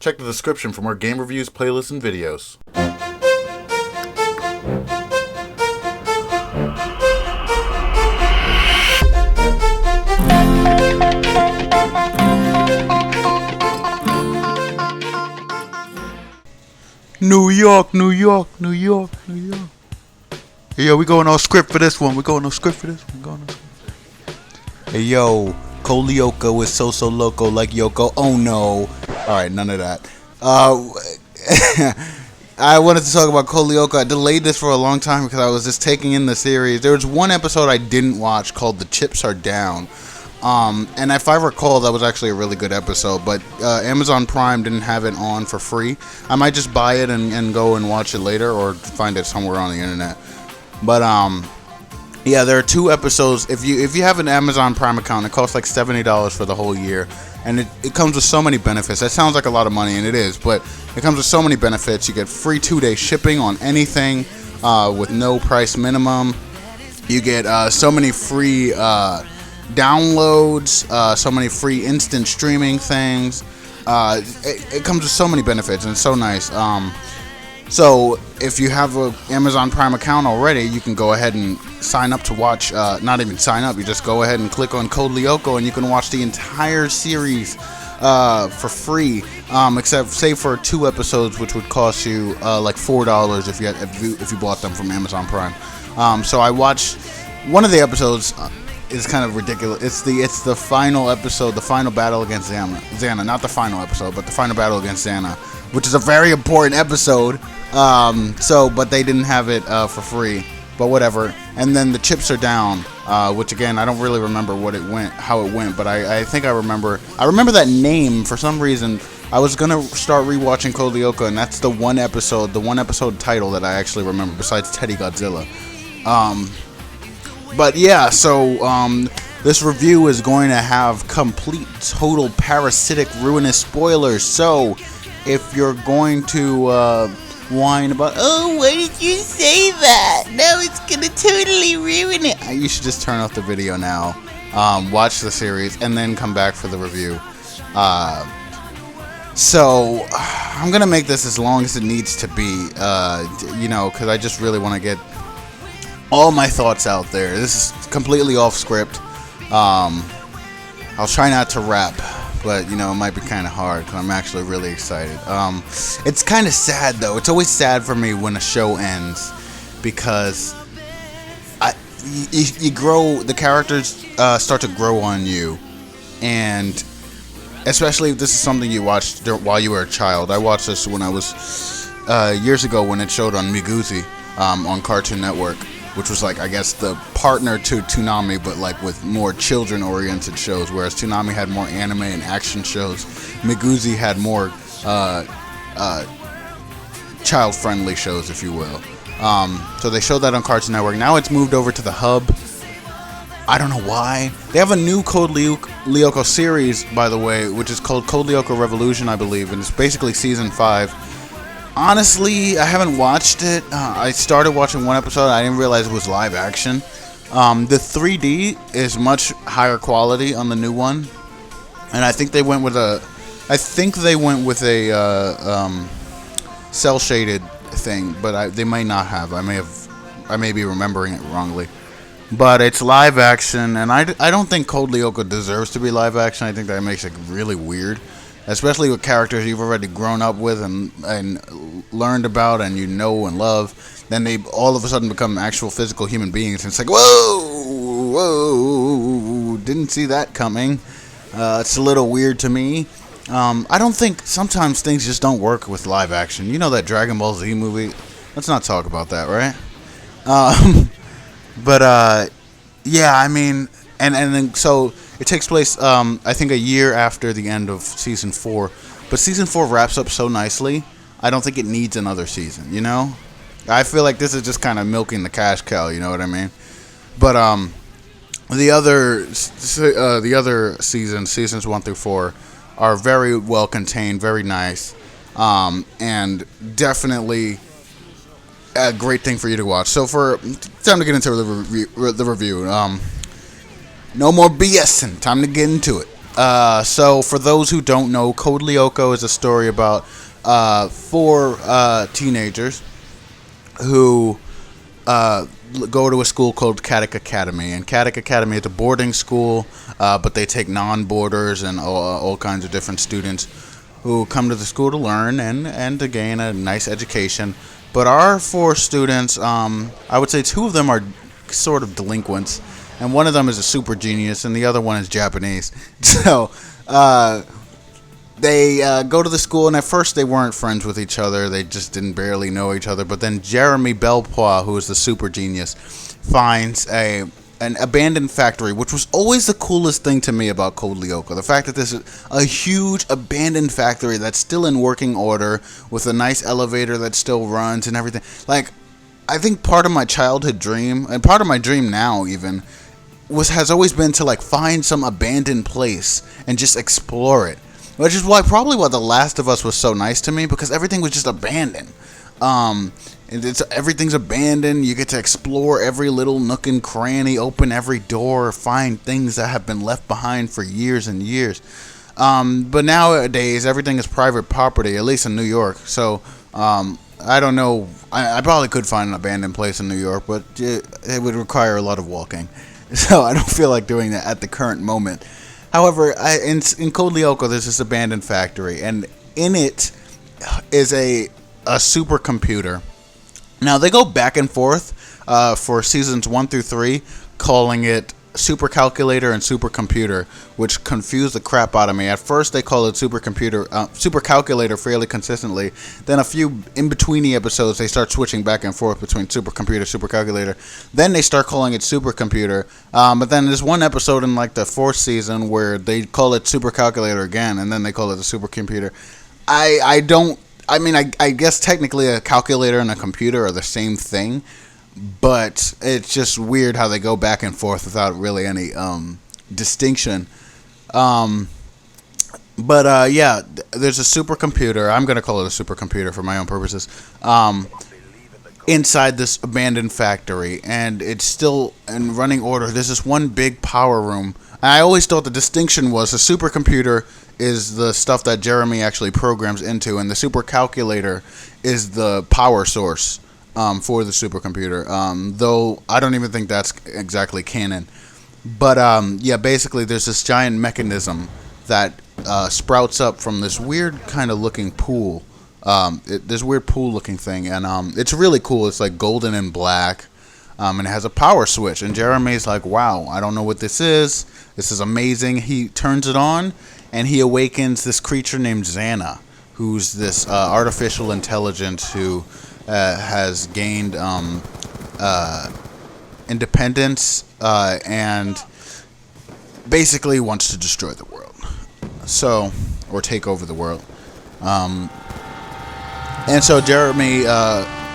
Check the description for more game reviews, playlists, and videos. New York, New York, New York, New York. Hey, yo, we going on script for this one. Hey, yo, Lyoko is so loco like Yoko. Oh, no. Alright, none of that. I wanted to talk about Lyoko. I delayed this for a long time because I was just taking in the series. There was one episode I didn't watch called The Chips Are Down. And if I recall, that was actually a really good episode, but Amazon Prime didn't have it on for free. I might just buy it and go and watch it later, or find it somewhere on the internet. But yeah, there are 2 episodes. If you have an Amazon Prime account, it costs like $70 for the whole year, and it comes with so many benefits. That sounds like a lot of money, and it is, but it comes with so many benefits. You get free 2-day shipping on anything with no price minimum. You get so many free downloads, so many free instant streaming things. It comes with so many benefits, and it's so nice. So if you have an Amazon Prime account already, you can go ahead and sign up to watch, not even sign up, you just go ahead and click on Code Lyoko and you can watch the entire series for free, except say for 2 episodes, which would cost you like $4 if you bought them from Amazon Prime. So I watched one of the episodes. Is kind of ridiculous. It's the final episode, the final battle against Xana. Not the final episode, but the final battle against Xana, which is a very important episode. But they didn't have it for free. But whatever. And then The Chips Are Down, which again I don't really remember how it went, but I think I remember that name for some reason. I was gonna start rewatching Code Lyoko, and that's the one episode title that I actually remember besides Teddy Godzilla. But yeah, so this review is going to have complete, total, parasitic, ruinous spoilers. So if you're going to whine about, oh, why did you say that? No, it's going to totally ruin it. You should just turn off the video now, watch the series, and then come back for the review. So I'm going to make this as long as it needs to be, because I just really want to get all my thoughts out there. This is completely off script. I'll try not to rap, but it might be kind of hard because I'm actually really excited. It's kind of sad though. It's always sad for me when a show ends because you grow. The characters start to grow on you, and especially if this is something you watched while you were a child. I watched this when I was years ago when it showed on Miguzi on Cartoon Network, which was like, I guess, the partner to Toonami, but like with more children-oriented shows, whereas Toonami had more anime and action shows. Miguzi had more child-friendly shows, if you will. So they showed that on Cartoon Network. Now it's moved over to the Hub. I don't know why. They have a new Code Lyoko series, by the way, which is called Code Lyoko Revolution, I believe, and it's basically Season 5. Honestly, I haven't watched it. I started watching one episode. I didn't realize it was live action. The 3D is much higher quality on the new one, and I think they went with a cell shaded thing, but they may not have. I may be remembering it wrongly. But it's live action, and I don't think Code Lyoko deserves to be live action. I think that makes it really weird. Especially with characters you've already grown up with and learned about and and love, then they all of a sudden become actual physical human beings, and it's like, whoa, didn't see that coming. It's a little weird to me. I don't think sometimes things just don't work with live action. You know that Dragon Ball Z movie? Let's not talk about that, right? Yeah, I mean, and then so. It takes place, I think, a year after the end of Season 4. But Season 4 wraps up so nicely, I don't think it needs another season, I feel like this is just kind of milking the cash cow, you know what I mean? But the other seasons 1 through 4, are very well contained, very nice, and definitely a great thing for you to watch. So time to get into the review. No more BSing. Time to get into it. So for those who don't know, Code Lyoko is a story about four teenagers who go to a school called Katic Academy. And Katic Academy is a boarding school, but they take non-boarders and all kinds of different students who come to the school to learn and to gain a nice education. But our four students, I would say two of them are sort of delinquents, and one of them is a super genius, and the other one is Japanese. So they go to the school, and at first they weren't friends with each other. They just didn't barely know each other. But then Jeremy Belpois, who is the super genius, finds an abandoned factory, which was always the coolest thing to me about Code Lyoko. The fact that this is a huge abandoned factory that's still in working order with a nice elevator that still runs and everything. Like, I think part of my childhood dream, and part of my dream now even, has always been to like find some abandoned place and just explore it. Which is probably why The Last of Us was so nice to me, because everything was just abandoned. Everything's abandoned. You get to explore every little nook and cranny, open every door, find things that have been left behind for years and years. But nowadays, everything is private property, at least in New York. So, I don't know. I probably could find an abandoned place in New York, but it would require a lot of walking. So I don't feel like doing that at the current moment. However, in Code Lyoko, there's this abandoned factory, and in it is a supercomputer. Now, they go back and forth for seasons 1 through 3, calling it supercalculator and supercomputer, which confused the crap out of me. At first, they call it supercalculator fairly consistently. Then a few in-betweeny episodes, they start switching back and forth between supercomputer, supercalculator. Then they start calling it supercomputer. But then there's one episode in like the 4th season where they call it supercalculator again, and then they call it a supercomputer. I guess technically a calculator and a computer are the same thing, but it's just weird how they go back and forth without really any distinction. There's a supercomputer. I'm going to call it a supercomputer for my own purposes. Inside this abandoned factory, and it's still in running order. There's this one big power room. I always thought the distinction was a supercomputer is the stuff that Jeremy actually programs into, and the supercalculator is the power source for the supercomputer. Though I don't even think that's exactly canon. But basically there's this giant mechanism that sprouts up from this weird kind of looking pool. This weird pool looking thing, and it's really cool. It's like golden and black. And it has a power switch, and Jeremy's like, wow, I don't know what this is. This is amazing. He turns it on, and he awakens this creature named Xana, who's this artificial intelligence who has gained independence and basically wants to destroy the world. Or take over the world. And so Jeremy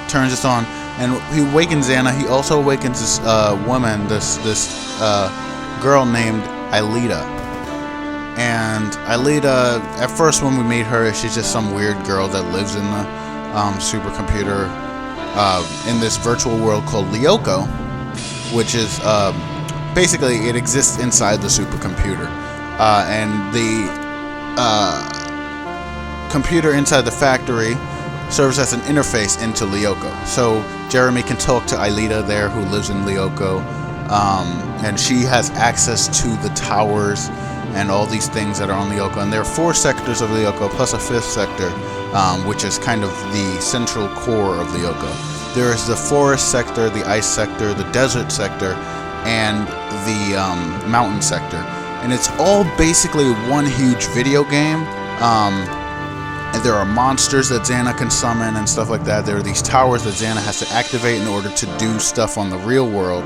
turns this on, and he awakens Xana. He also awakens this woman, this girl named Aelita. And Aelita, at first when we meet her, she's just some weird girl that lives in the supercomputer in this virtual world called Lyoko, which is basically it exists inside the supercomputer. And the computer inside the factory serves as an interface into Lyoko. So Jeremy can talk to Aelita there, who lives in Lyoko, and she has access to the towers and all these things that are on Lyoko. And there are 4 sectors of Lyoko, plus a 5th sector, which is kind of the central core of Lyoko. There is the forest sector, the ice sector, the desert sector, and the mountain sector. And it's all basically one huge video game. And there are monsters that Xana can summon and stuff like that. There are these towers that Xana has to activate in order to do stuff on the real world.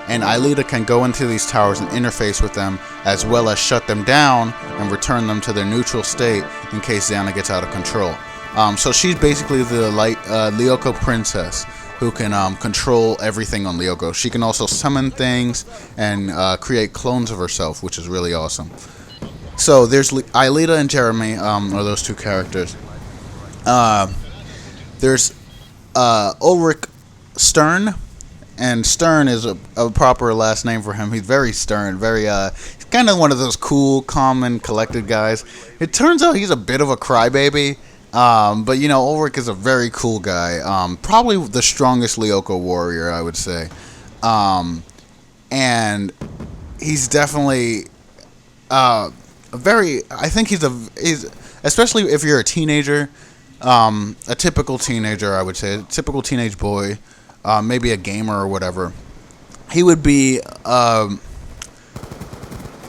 And Aelita can go into these towers and interface with them, as well as shut them down and return them to their neutral state in case Xana gets out of control. So she's basically the Lyoko princess who can control everything on Lyoko. She can also summon things and create clones of herself, which is really awesome. So there's Aelita and Jeremy are those 2 characters. There's Ulrich Stern, and Stern is a proper last name for him. He's very stern, he's kind of one of those cool, calm, and collected guys. It turns out he's a bit of a crybaby. But you know, Ulrich is a very cool guy. Probably the strongest Lyoko warrior, I would say. And he's definitely I think he's especially if you're a teenager, a typical teenager, I would say, a typical teenage boy, maybe a gamer or whatever. He would be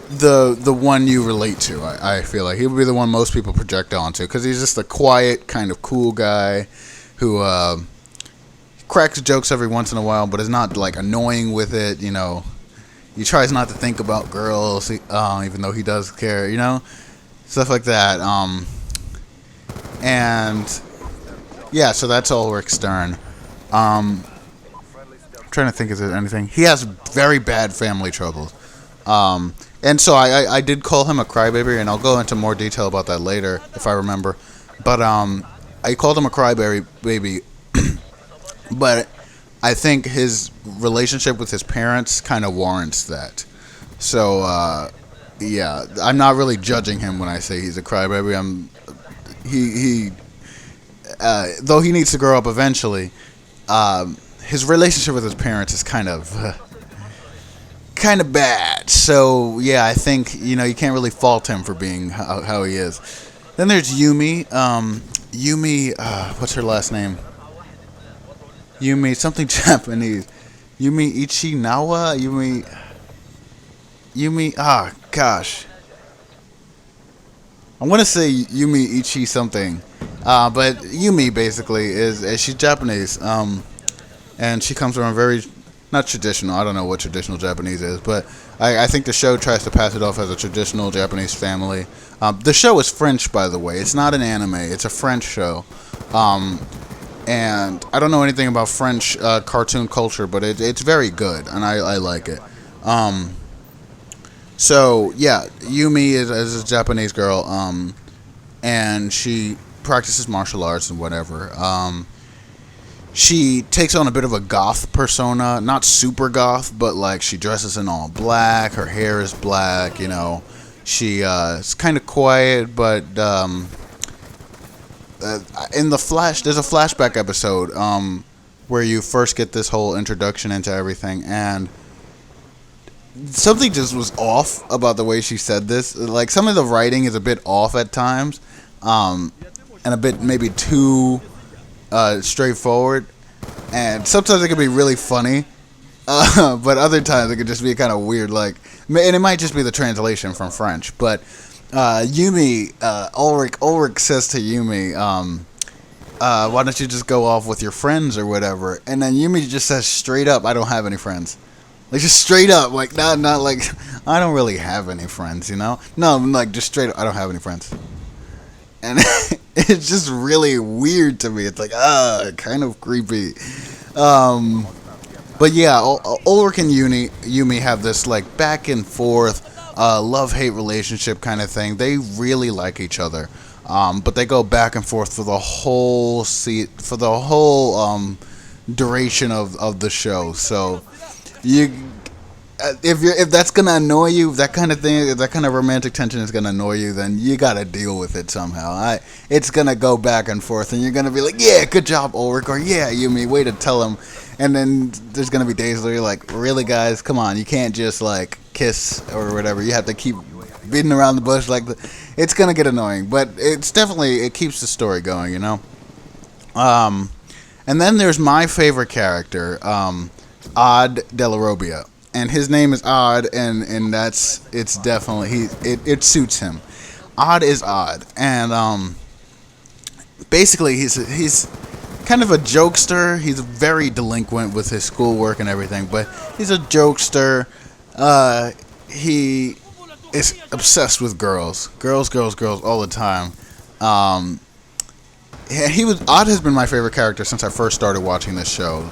the one you relate to. I feel like he would be the one most people project onto, because he's just a quiet, kind of cool guy who cracks jokes every once in a while, but is not like annoying with it. You know, he tries not to think about girls, even though he does care. You know, stuff like that. And yeah, so that's Ulrich Stern. I'm trying to think, is there anything? He has very bad family troubles. And so I did call him a crybaby, and I'll go into more detail about that later if I remember. But I called him a crybaby, but I think his relationship with his parents kind of warrants that. So yeah, I'm not really judging him when I say he's a crybaby. He though he needs to grow up eventually. His relationship with his parents is kind of bad. So yeah, I think, you know, you can't really fault him for being how he is. Then there's Yumi. What's her last name? Yumi something Japanese. Yumi Ishiyama. Yumi. Gosh. I want to say Yumi Ichi something. But Yumi basically is she's Japanese. And she comes from a very, not traditional, I don't know what traditional Japanese is, but I think the show tries to pass it off as a traditional Japanese family. The show is French, by the way. It's not an anime. It's a French show. And I don't know anything about French cartoon culture, but it's very good, and I like it. So, yeah, Yumi is a Japanese girl, and she practices martial arts and whatever. She takes on a bit of a goth persona, not super goth, but like she dresses in all black, her hair is black, you know. She is kind of quiet, but in the there's a flashback episode where you first get this whole introduction into everything, and something just was off about the way she said this. Like, some of the writing is a bit off at times, and a bit maybe too straightforward, and sometimes it can be really funny, but other times it could just be kind of weird, like, and it might just be the translation from French. But Yumi, Ulrich says to Yumi, why don't you just go off with your friends or whatever, and then Yumi just says straight up, I don't have any friends. Like, just straight up, like, not like, I don't really have any friends, you know? No, like, just straight up, I don't have any friends. And it's just really weird to me. It's like, kind of creepy. But yeah, Ulrich and Yumi have this like back and forth love-hate relationship kind of thing. They really like each other, but they go back and forth for the whole duration of the show. So if that's gonna annoy you, that kind of thing, if that kind of romantic tension is gonna annoy you, then you gotta deal with it somehow. It's gonna go back and forth, and you're gonna be like, yeah, good job, Ulrich, or yeah, Yumi, way to tell him. And then there's gonna be days where you're like, really, guys, come on, you can't just like kiss or whatever. You have to keep beating around the bush. It's gonna get annoying, but it keeps the story going, you know. And then there's my favorite character, Della Robbia. And his name is Odd, and it's definitely it suits him. Odd is Odd, and basically he's kind of a jokester. He's very delinquent with his schoolwork and everything, but he's a jokester. He is obsessed with girls all the time. Odd has been my favorite character since I first started watching this show.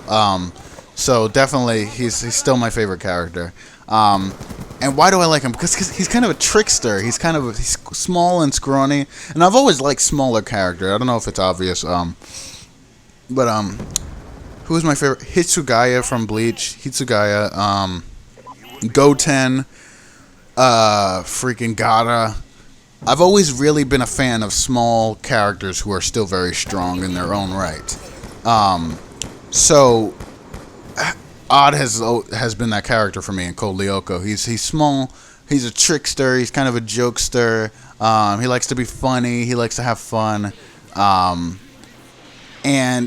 So definitely, he's still my favorite character. And why do I like him? Because he's kind of a trickster. He's small and scrawny, and I've always liked smaller characters. I don't know if it's obvious. But who is my favorite? Hitsugaya from Bleach. Hitsugaya. Goten. Freaking Gata. I've always really been a fan of small characters who are still very strong in their own right. So Odd has been that character for me in Code Lyoko. He's small. He's a trickster. He's kind of a jokester. He likes to be funny. He likes to have fun. And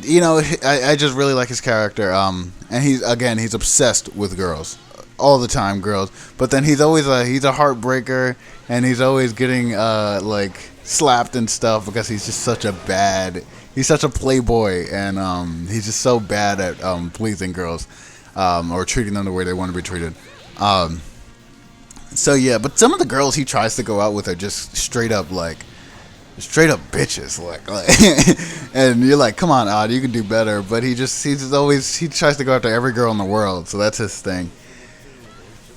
I just really like his character. And he's obsessed with girls all the time, girls. But then he's a heartbreaker, and he's always getting slapped and stuff because he's just he's such a playboy, and he's just so bad at pleasing girls, or treating them the way they want to be treated. So yeah, but some of the girls he tries to go out with are just straight up bitches, and you're like, come on, Odd, you can do better. But he tries to go after every girl in the world, so that's his thing.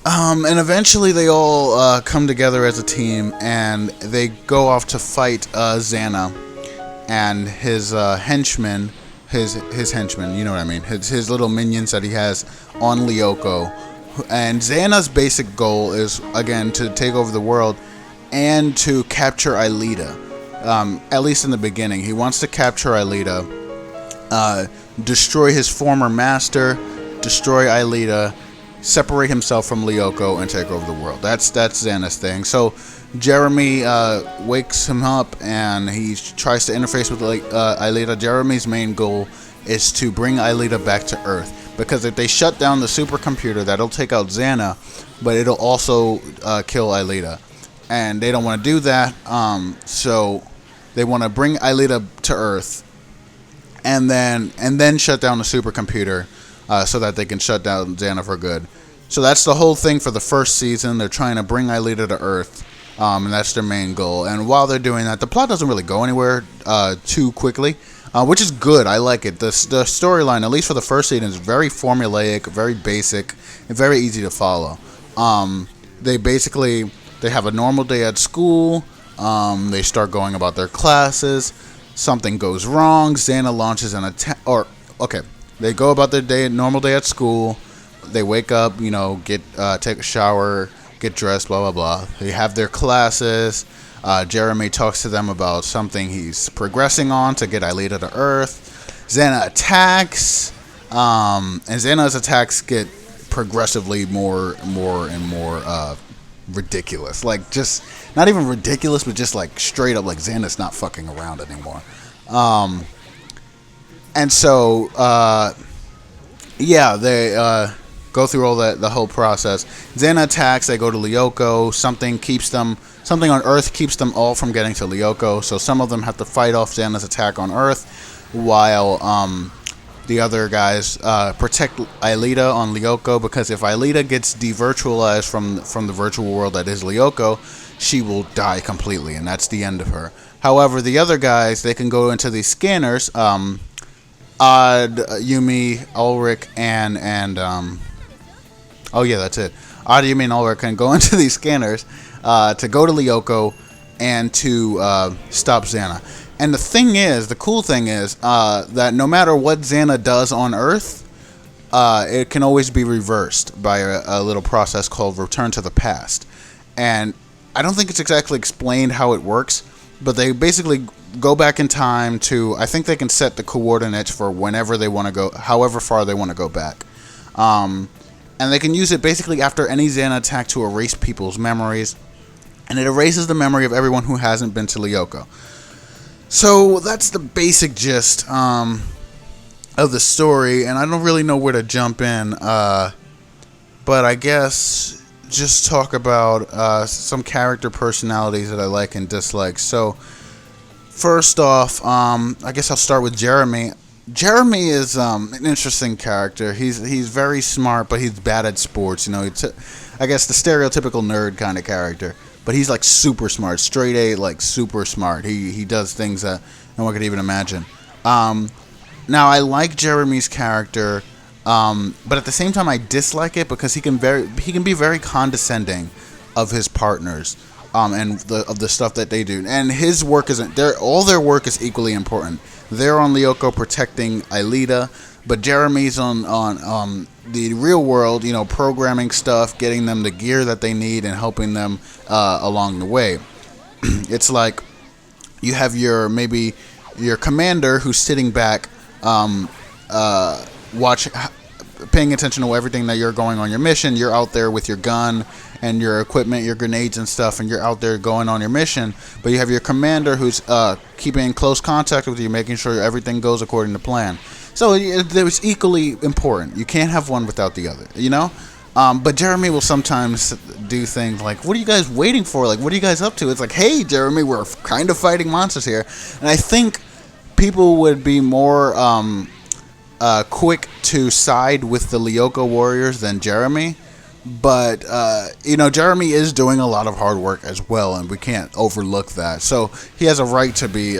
And eventually they all come together as a team, and they go off to fight Xana and his henchmen, his henchmen, you know what I mean, his little minions that he has on Lyoko. And Xana's basic goal is, again, to take over the world and to capture Aelita. At least in the beginning, he wants to capture Aelita, destroy his former master, destroy Aelita, separate himself from Lyoko, and take over the world. That's Xana's thing. So Jeremy wakes him up, and he tries to interface with Aelita. Jeremy's main goal is to bring Aelita back to Earth, because if they shut down the supercomputer, that'll take out Xana, but it'll also kill Aelita, and they don't want to do that. So they want to bring Aelita to Earth, and then shut down the supercomputer, so that they can shut down Xana for good. So that's the whole thing for the first season. They're trying to bring Aelita to Earth, and that's their main goal. And while they're doing that, the plot doesn't really go anywhere too quickly, which is good. I like it. The storyline, at least for the first season, is very formulaic, very basic, and very easy to follow. They have a normal day at school. They start going about their classes. Something goes wrong. Xana launches an attack. They go about their normal day at school. They wake up, take a shower, get dressed, blah, blah, blah. They have their classes. Jeremy talks to them about something he's progressing on to get Aelita to Earth. Xana attacks, and Xana's attacks get progressively more and more ridiculous. Just not even ridiculous, but just straight up Xana's not fucking around anymore. And so they go through all the whole process. Xana attacks. They go to Lyoko. Something on Earth keeps them all from getting to Lyoko. So some of them have to fight off Xana's attack on Earth, while the other guys protect Aelita on Lyoko, because if Aelita gets devirtualized from the virtual world that is Lyoko, she will die completely, and that's the end of her. However, the other guys, they can go into these scanners. Odd, Yumi, Ulrich, and that's it. Odd, Yumi, and Ulrich can go into these scanners to go to Lyoko and to stop Xana. And the cool thing is that no matter what Xana does on Earth, it can always be reversed by a little process called Return to the Past. And I don't think it's exactly explained how it works, but they basically go back in time to, I think they can set the coordinates for whenever they want to go, however far they want to go back. And they can use it basically after any Xana attack to erase people's memories. And it erases the memory of everyone who hasn't been to Lyoko. So that's the basic gist of the story, and I don't really know where to jump in. But I guess just talk about some character personalities that I like and dislike. So first off, I guess I'll start with Jeremy. Jeremy is an interesting character. He's very smart, but he's bad at sports. I guess the stereotypical nerd kind of character. But he's super smart, straight A, super smart. He does things that no one could even imagine. Now I like Jeremy's character, but at the same time I dislike it because he can be very condescending of his partners, and of the stuff that they do. And his work all their work is equally important. They're on Lyoko protecting Aelita. but Jeremy's on the real world, programming stuff, getting them the gear that they need, and helping them along the way. It's like you have maybe your commander who's sitting back, watch paying attention to everything that you're going on your mission. You're out there with your gun and your equipment, your grenades and stuff, and you're out there going on your mission. But you have your commander who's keeping in close contact with you, making sure everything goes according to plan. So it's equally important. You can't have one without the other, But Jeremy will sometimes do things like, what are you guys waiting for? Like, what are you guys up to? It's like, hey, Jeremy, we're kind of fighting monsters here. And I think people would be more quick to side with the Lyoko warriors than Jeremy. But, Jeremy is doing a lot of hard work as well, and we can't overlook that. So he has a right to be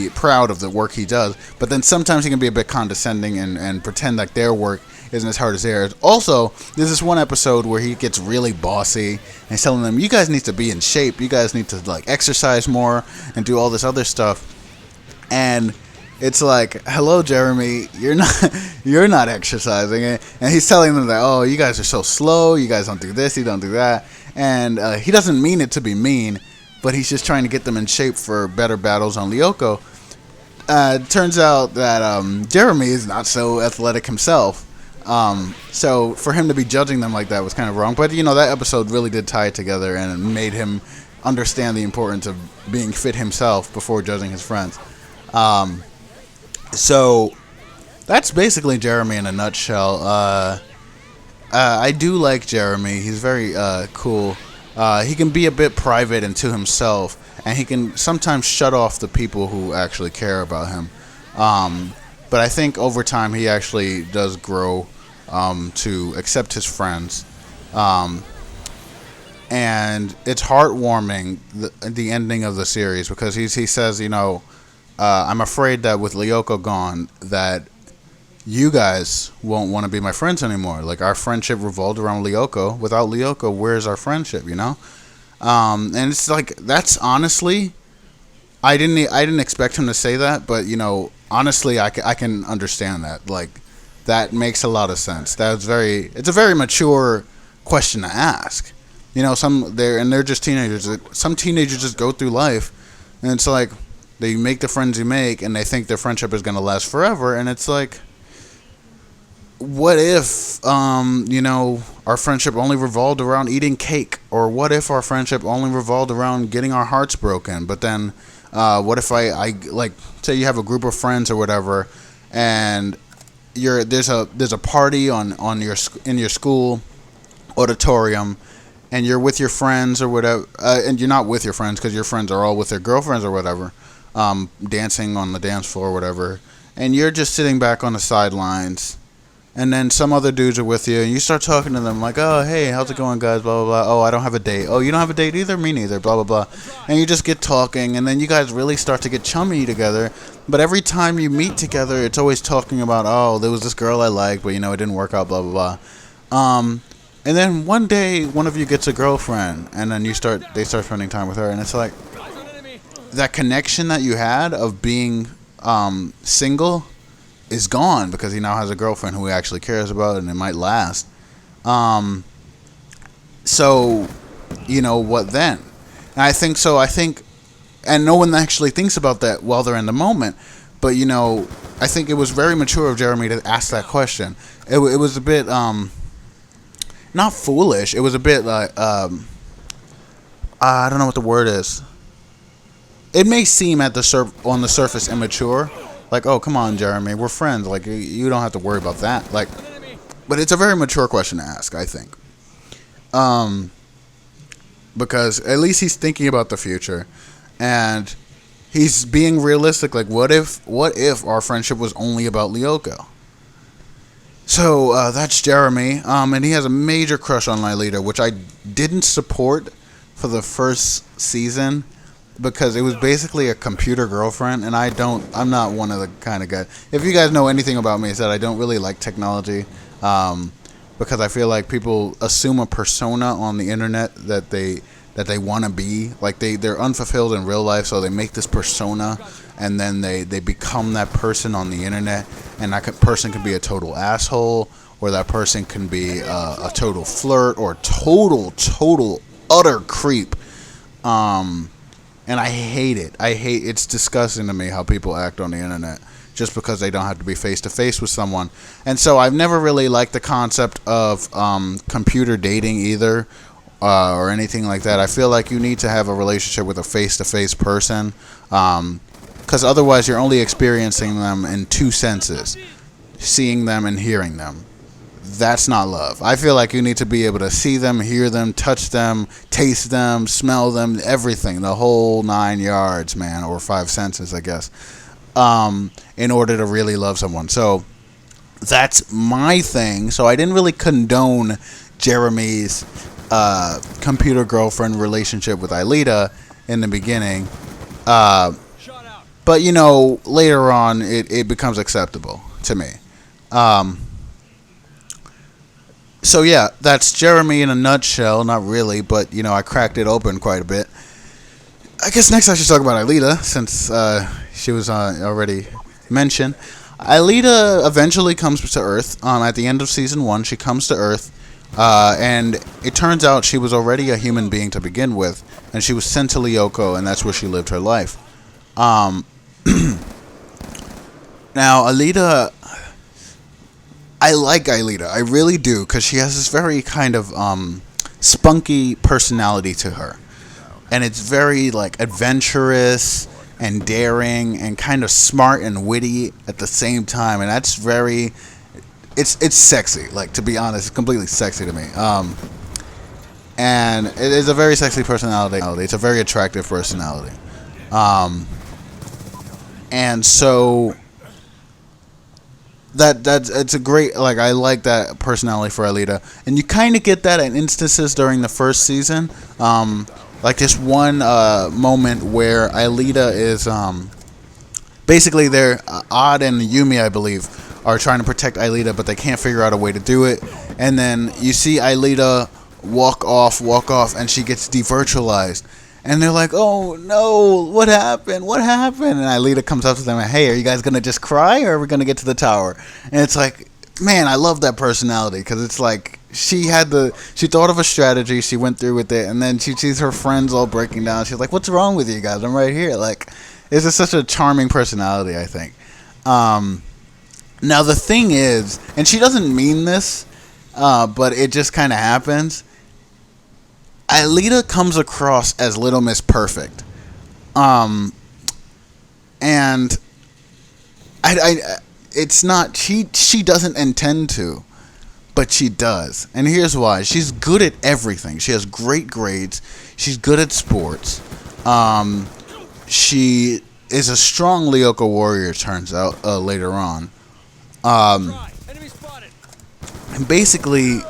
proud of the work he does. But then sometimes he can be a bit condescending and pretend like their work isn't as hard as theirs. Also, there's this one episode where he gets really bossy and he's telling them, you guys need to be in shape. You guys need to exercise more and do all this other stuff. And it's like, hello, Jeremy, you're not exercising. And he's telling them that, oh, you guys are so slow. You guys don't do this. You don't do that. And he doesn't mean it to be mean, but he's just trying to get them in shape for better battles on Lyoko. Turns out that Jeremy is not so athletic himself. So for him to be judging them like that was kind of wrong. But, that episode really did tie it together and made him understand the importance of being fit himself before judging his friends. So that's basically Jeremy in a nutshell. I do like Jeremy. He's very cool. He can be a bit private and to himself, and he can sometimes shut off the people who actually care about him. But I think over time he actually does grow to accept his friends. And it's heartwarming, the ending of the series, because he says, I'm afraid that with Lyoko gone, that you guys won't want to be my friends anymore. Like, our friendship revolved around Lyoko. Without Lyoko, where's our friendship, And it's like, that's honestly, I didn't expect him to say that, but, honestly, I can understand that. Like, that makes a lot of sense. It's a very mature question to ask. They're just teenagers. Some teenagers just go through life, and it's like, they make the friends you make, and they think their friendship is going to last forever, and it's like, what if, our friendship only revolved around eating cake? Or what if our friendship only revolved around getting our hearts broken? But then, what if I say you have a group of friends or whatever, and there's a party in your school auditorium, and you're with your friends or whatever, and you're not with your friends because your friends are all with their girlfriends or whatever, dancing on the dance floor or whatever, and you're just sitting back on the sidelines. And then some other dudes are with you, and you start talking to them like, oh, hey, how's it going, guys, blah, blah, blah. Oh, I don't have a date. Oh, you don't have a date either? Me neither, blah, blah, blah. And you just get talking, and then you guys really start to get chummy together. But every time you meet together, it's always talking about, oh, there was this girl I liked, but, it didn't work out, blah, blah, blah. And then one day, one of you gets a girlfriend, and then they start spending time with her, and it's like, that connection that you had of being single is gone because he now has a girlfriend who he actually cares about, and it might last. So, what then? And I think, and no one actually thinks about that while they're in the moment, but, I think it was very mature of Jeremy to ask that question. It was a bit, not foolish, it was a bit like, I don't know what the word is. It may seem on the surface immature, like, oh, come on, Jeremy, we're friends. Like, you don't have to worry about that. Like, but it's a very mature question to ask, I think. Because at least he's thinking about the future, and he's being realistic. Like, what if our friendship was only about Lyoko? So that's Jeremy, and he has a major crush on Aelita, which I didn't support for the first season, because it was basically a computer girlfriend, and I'm not one of the kind of guys. If you guys know anything about me, it's that I don't really like technology, because I feel like people assume a persona on the internet that they that they want to be. Like they're unfulfilled in real life, so they make this persona, and then they become that person on the internet. And that person can be a total asshole, or that person can be a total flirt, or total utter creep. And I hate it. It's disgusting to me how people act on the internet just because they don't have to be face to face with someone. And so I've never really liked the concept of computer dating either, or anything like that. I feel like you need to have a relationship with a face to face person, because otherwise you're only experiencing them in two senses, seeing them and hearing them. That's not love. I feel like you need to be able to see them, hear them, touch them, taste them, smell them, everything, the whole 9 yards, man, or 5 senses, I guess, in order to really love someone. So that's my thing. So I didn't really condone Jeremy's computer girlfriend relationship with Aelita in the beginning. But, you know, later on, it becomes acceptable to me. So yeah, that's Jeremy in a nutshell. Not really, but you know, I cracked it open quite a bit. I guess next I should talk about Aelita, since she was already mentioned. Aelita eventually comes to Earth. At the end of season 1, she comes to Earth, and it turns out she was already a human being to begin with, and she was sent to Lyoko, and that's where she lived her life. Now, Aelita, I like Aelita, I really do, because she has this very kind of spunky personality to her, and it's very like adventurous and daring and kind of smart and witty at the same time, and that's very, it's sexy. Like, to be honest, it's completely sexy to me. And it is a very sexy personality. It's a very attractive personality. And so it's a great, like, I like that personality for Aelita, and you kind of get that in instances during the first season. Like this one moment where Aelita is basically they're Odd and Yumi, I believe, are trying to protect Aelita, but they can't figure out a way to do it. And then you see Aelita walk off, and she gets devirtualized. And they're like, "Oh no, what happened? What happened?" And Aelita comes up to them and, "Hey, are you guys gonna just cry, or are we gonna get to the tower?" And it's like, man, I love that personality, because it's like she thought of a strategy, she went through with it, and then she sees her friends all breaking down. She's like, "What's wrong with you guys? I'm right here." Like, it's just such a charming personality, I think. Now the thing is, and she doesn't mean this, but it just kind of happens. Aelita comes across as Little Miss Perfect, and it's not, she doesn't intend to, but she does, and here's why. She's good at everything. She has great grades. She's good at sports. She is a strong Lyoko warrior, turns out, later on. And basically,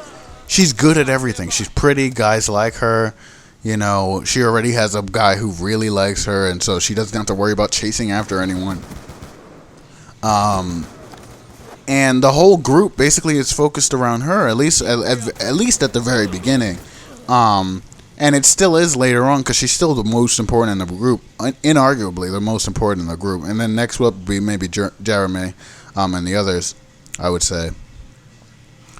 she's good at everything. She's pretty. Guys like her. You know, she already has a guy who really likes her, and so she doesn't have to worry about chasing after anyone. And the whole group basically is focused around her, at least at the very beginning. And it still is later on, because she's still the most important in the group, inarguably the most important in the group. And then next would be maybe Jeremy, and the others, I would say.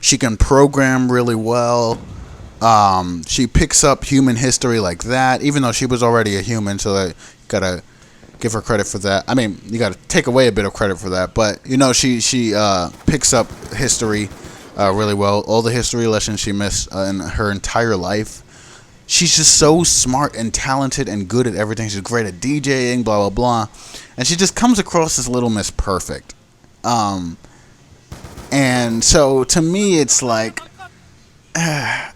She can program really well. She picks up human history like that, even though she was already a human, so I gotta give her credit for that. I mean, you gotta take away a bit of credit for that, but you know, she picks up history really well. All the history lessons she missed in her entire life. She's just so smart and talented and good at everything. She's great at DJing, blah blah blah, and she just comes across as Little Miss Perfect. And so to me, it's like I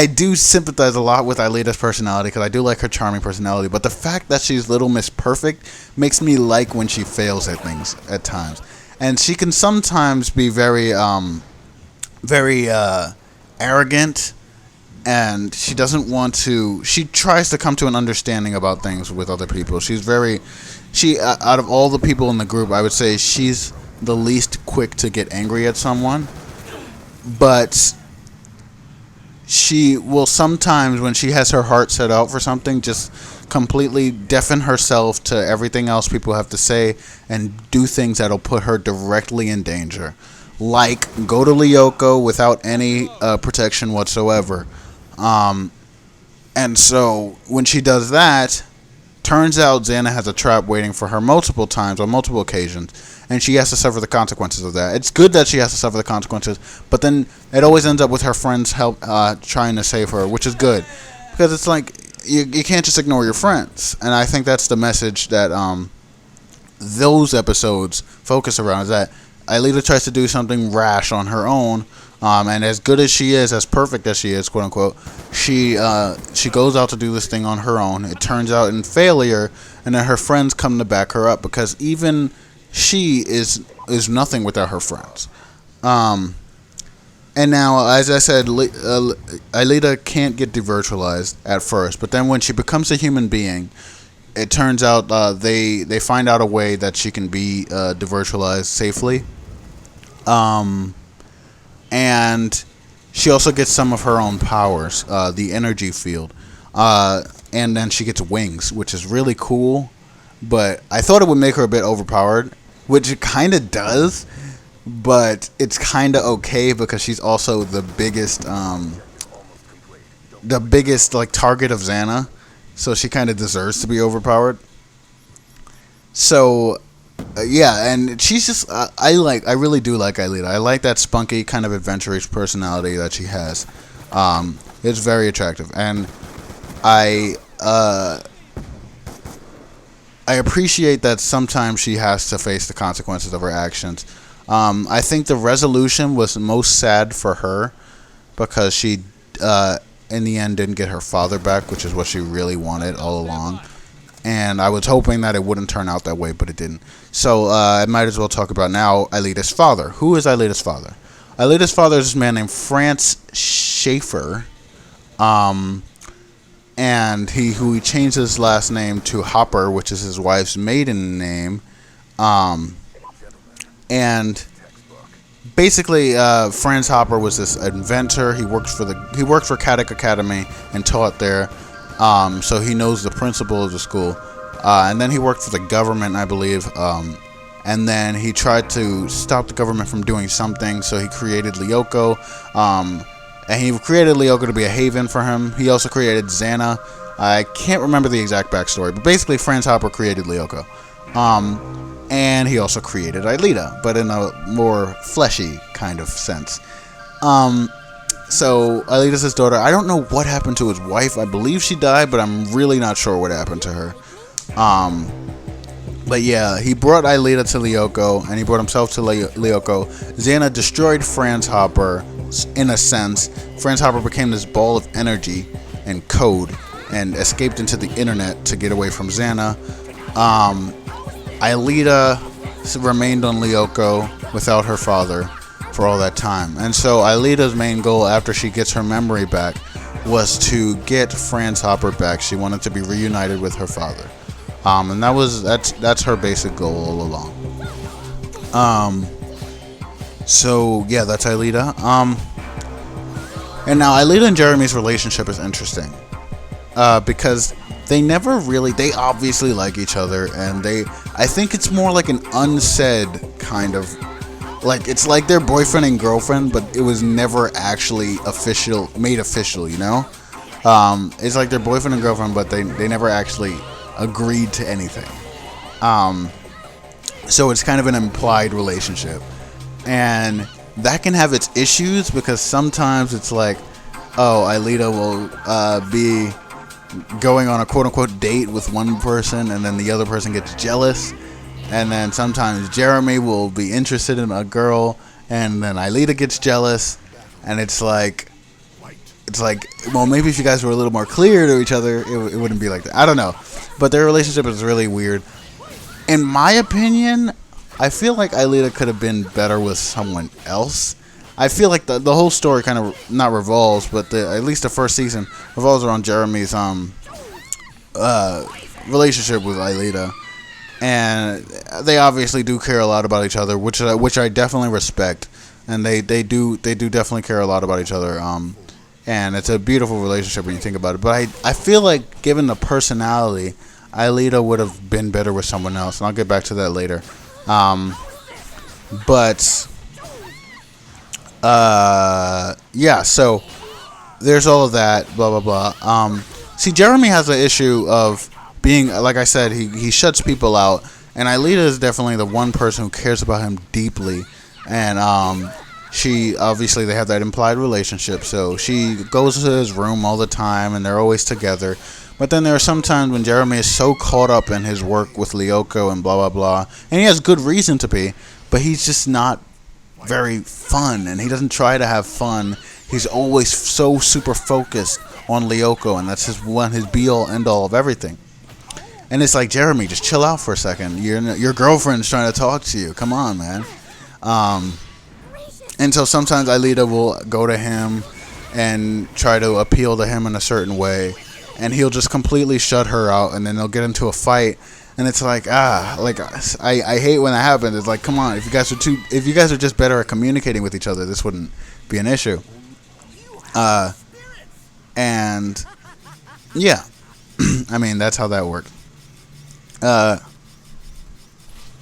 do sympathize a lot with Aelita's personality, because I do like her charming personality. But the fact that she's Little Miss Perfect makes me like when she fails at things at times, and she can sometimes be very arrogant, and she doesn't want to. She tries to come to an understanding about things with other people. Out of all the people in the group, I would say she's the least quick to get angry at someone, but she will sometimes, when she has her heart set out for something, just completely deafen herself to everything else people have to say and do things that'll put her directly in danger. Like, go to Lyoko without any protection whatsoever. And so, when she does that, turns out Xana has a trap waiting for her multiple times on multiple occasions, and she has to suffer the consequences of that. It's good that she has to suffer the consequences, but then it always ends up with her friends help trying to save her, which is good, because it's like you can't just ignore your friends. And I think that's the message that those episodes focus around, is that Aelita tries to do something rash on her own, and as good as she is, as perfect as she is, quote unquote, she goes out to do this thing on her own. It turns out in failure, and then her friends come to back her up, because even she is nothing without her friends. And now, as I said, Aelita can't get devirtualized at first, but then when she becomes a human being, it turns out they find out a way that she can be devirtualized safely. And she also gets some of her own powers, the energy field. And then she gets wings, which is really cool. But I thought it would make her a bit overpowered, which it kind of does. But it's kind of okay, because she's also the biggest like target of Xana. So she kind of deserves to be overpowered. So, yeah, and she's just, I really do like Aelita. I like that spunky kind of adventurous personality that she has. It's very attractive, and I appreciate that sometimes she has to face the consequences of her actions. I think the resolution was most sad for her, because she, in the end, didn't get her father back, which is what she really wanted all along. And I was hoping that it wouldn't turn out that way, but it didn't. So I might as well talk about now Aelita's father. Who is Aelita's father? Aelita's father is this man named Franz Schaefer. And he changed his last name to Hopper, which is his wife's maiden name. And basically, Franz Hopper was this inventor. He worked for Caddick Academy and taught there. So he knows the principal of the school. And then he worked for the government, I believe. And then he tried to stop the government from doing something, so he created Lyoko. And he created Lyoko to be a haven for him. He also created Xana. I can't remember the exact backstory, but basically Franz Hopper created Lyoko. And he also created Aelita, but in a more fleshy kind of sense. So Aelita's his daughter. I don't know what happened to his wife. I believe she died, but I'm really not sure what happened to her. But yeah, he brought Aelita to Lyoko, and he brought himself to Lyoko. Xana destroyed Franz Hopper, in a sense. Franz Hopper became this ball of energy and code, and escaped into the internet to get away from Xana. Aelita remained on Lyoko without her father for all that time. And so Aelita's main goal after she gets her memory back was to get Franz Hopper back. She wanted to be reunited with her father. And that's her basic goal all along. So yeah, that's Aelita. And now Aelita and Jeremy's relationship is interesting. Because they obviously like each other, and I think it's more like an unsaid kind of, like, it's like they're boyfriend and girlfriend, but it was never actually made official, you know? It's like they're boyfriend and girlfriend, but they never actually agreed to anything. So it's kind of an implied relationship. And that can have its issues, because sometimes it's like, oh, Aelita will be going on a quote-unquote date with one person, and then the other person gets jealous. And then sometimes Jeremy will be interested in a girl, and then Aelita gets jealous. And it's like, well, maybe if you guys were a little more clear to each other, it wouldn't be like that. I don't know. But their relationship is really weird. In my opinion, I feel like Aelita could have been better with someone else. I feel like the whole story kind of not revolves, but at least the first season revolves around Jeremy's relationship with Aelita, and they obviously do care a lot about each other, which I definitely respect, and they do definitely care a lot about each other. and it's a beautiful relationship when you think about it. But I feel like, given the personality, Aelita would have been better with someone else, and I'll get back to that later. But yeah, so there's all of that, blah blah blah. See, Jeremy has an issue of being, like I said, he shuts people out, and Aelita is definitely the one person who cares about him deeply, and she, obviously they have that implied relationship, so she goes to his room all the time, and they're always together. But then there are some times when Jeremy is so caught up in his work with Lyoko and blah blah blah, and he has good reason to be, but he's just not very fun, and he doesn't try to have fun. He's always so super focused on Lyoko, and that's his be all end all of everything. And it's like, Jeremy, just chill out for a second. Your girlfriend's trying to talk to you. Come on, man. And so sometimes Aelita will go to him and try to appeal to him in a certain way, and he'll just completely shut her out, and then they'll get into a fight, and it's like, I hate when that happens. It's like, come on, if you guys are just better at communicating with each other, this wouldn't be an issue. And yeah, I mean, that's how that worked.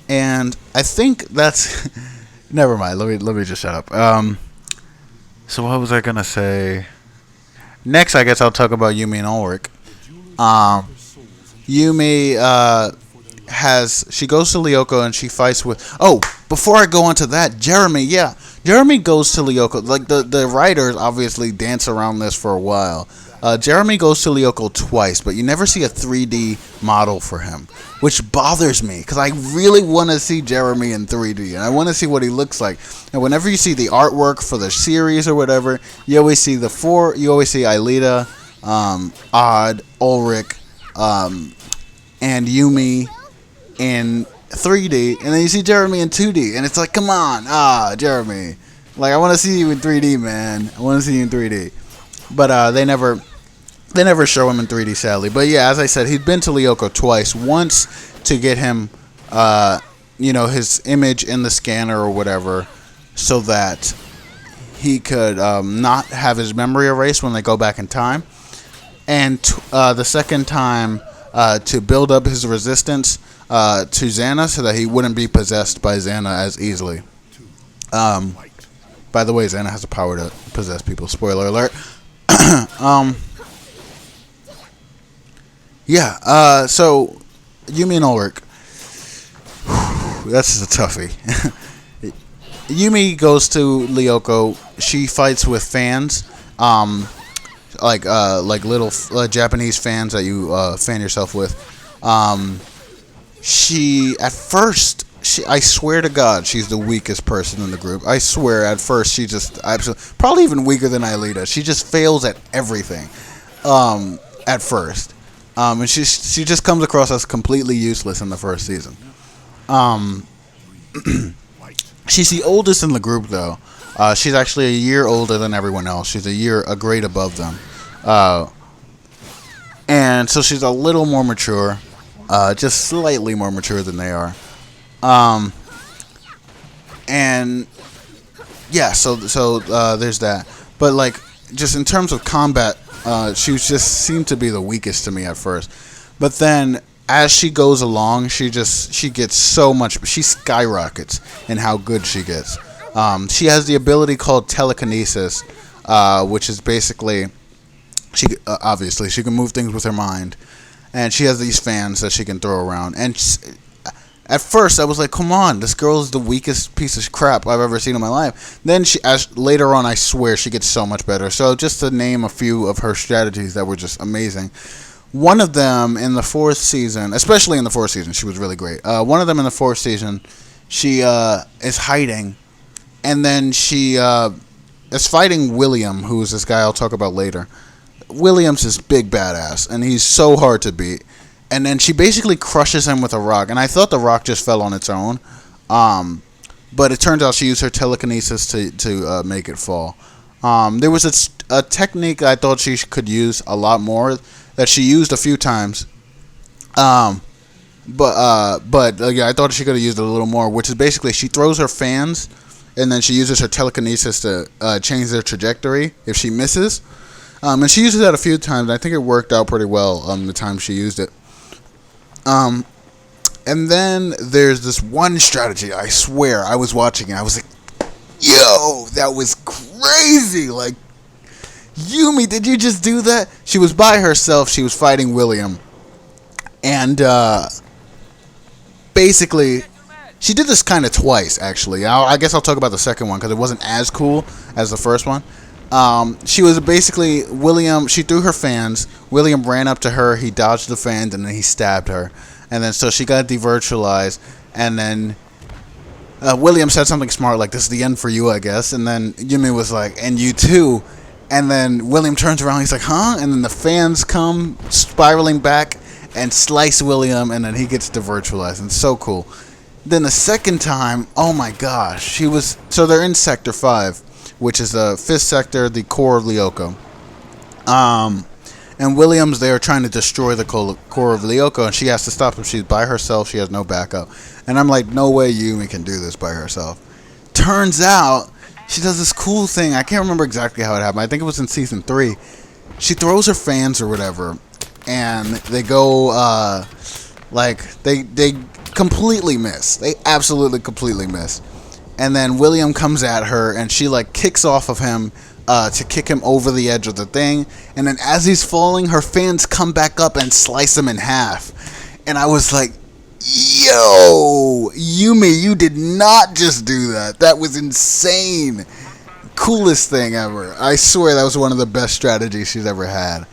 And I think that's never mind. Let me just shut up. So what was I gonna say? Next, I guess I'll talk about Yumi and Ulrich. Yumi she goes to Lyoko and she fights with. Oh, before I go on to that, Jeremy goes to Lyoko. Like the writers obviously dance around this for a while. Jeremy goes to Lyoko twice, but you never see a 3D model for him, which bothers me because I really want to see Jeremy in 3D, and I want to see what he looks like. And whenever you see the artwork for the series or whatever, you always see you always see Aelita, Odd, Ulrich, and Yumi in 3D, and then you see Jeremy in 2D, and it's like, come on, Jeremy, like, I want to see you in 3D, man. I want to see you in 3D, but they never show him in 3D, sadly. But yeah, as I said, he'd been to Lyoko twice. Once to get him, his image in the scanner or whatever, so that he could not have his memory erased when they go back in time. And the second time to build up his resistance to Xana, so that he wouldn't be possessed by Xana as easily. By the way, Xana has the power to possess people. Spoiler alert. Yeah, so Yumi and Ulrich. That's a toughie. Yumi goes to Lyoko. She fights with fans, like little Japanese fans that you fan yourself with. I swear to God, she's the weakest person in the group. I swear, at first, she just probably even weaker than Aelita. She just fails at everything. At first. And she just comes across as completely useless in the first season. She's the oldest in the group, though. She's actually a year older than everyone else. She's a grade above them. And so she's a little more mature, just slightly more mature than they are. And yeah, so there's that. But like, just in terms of combat, she seemed to be the weakest to me at first. But then as she goes along, she gets so much. She skyrockets in how good she gets. She has the ability called telekinesis, which is basically obviously she can move things with her mind, and she has these fans that she can throw around. And at first, I was like, "Come on, this girl is the weakest piece of crap I've ever seen in my life." Then later on, I swear she gets so much better. So just to name a few of her strategies that were just amazing. One of them in the fourth season, especially in the fourth season, she was really great. One of them in the fourth season, she is hiding, and then she is fighting William, who's this guy I'll talk about later. William's this big badass, and he's so hard to beat. And then she basically crushes him with a rock. And I thought the rock just fell on its own. But it turns out she used her telekinesis to make it fall. There was a technique I thought she could use a lot more that she used a few times. But I thought she could have used it a little more, which is basically she throws her fans and then she uses her telekinesis to change their trajectory if she misses. And she uses that a few times. I think it worked out pretty well the time she used it. And then there's this one strategy. I swear, I was watching it. I was like, yo, that was crazy. Like, Yumi, did you just do that? She was by herself. She was fighting William. And basically, she did this kind of twice, actually. I guess I'll talk about the second one because it wasn't as cool as the first one. She was basically, William, she threw her fans. William ran up to her. He dodged the fans, and then he stabbed her. And then so she got devirtualized. And then William said something smart like, this is the end for you, I guess. And then Yumi was like, and you too. And then William turns around. He's like, huh? And then the fans come spiraling back and slice William. And then he gets devirtualized. And it's so cool. Then the second time, oh my gosh. So they're in Sector 5, which is the 5th sector, the core of Lyoko. And William's there trying to destroy the core of Lyoko, and she has to stop him. She's by herself. She has no backup. And I'm like, no way Yumi can do this by herself. Turns out, she does this cool thing. I can't remember exactly how it happened. I think it was in Season 3. She throws her fans or whatever, and they go, they completely miss. They absolutely completely miss. And then William comes at her, and she, kicks off of him, to kick him over the edge of the thing. And then as he's falling, her fans come back up and slice him in half. And I was like, yo, Yumi, you did not just do that. That was insane. Coolest thing ever. I swear that was one of the best strategies she's ever had.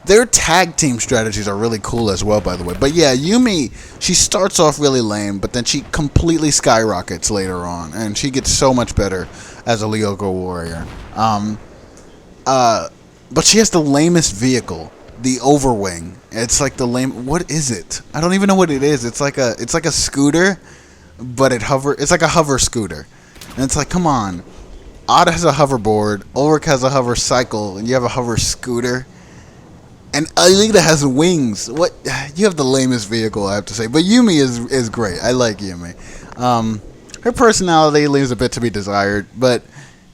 Their tag team strategies are really cool as well, by the way. But yeah, Yumi, she starts off really lame, but then she completely skyrockets later on. And she gets so much better as a Lyoko warrior. But she has the lamest vehicle, the Overwing. It's like the lame. What is it? I don't even know what it is. It's like a scooter, but it's like a hover scooter. And it's like, come on. Odd has a hoverboard, Ulrich has a hover cycle, and you have a hover scooter. And Aelita has wings. What? You have the lamest vehicle, I have to say. But Yumi is great. I like Yumi. Her personality leaves a bit to be desired, but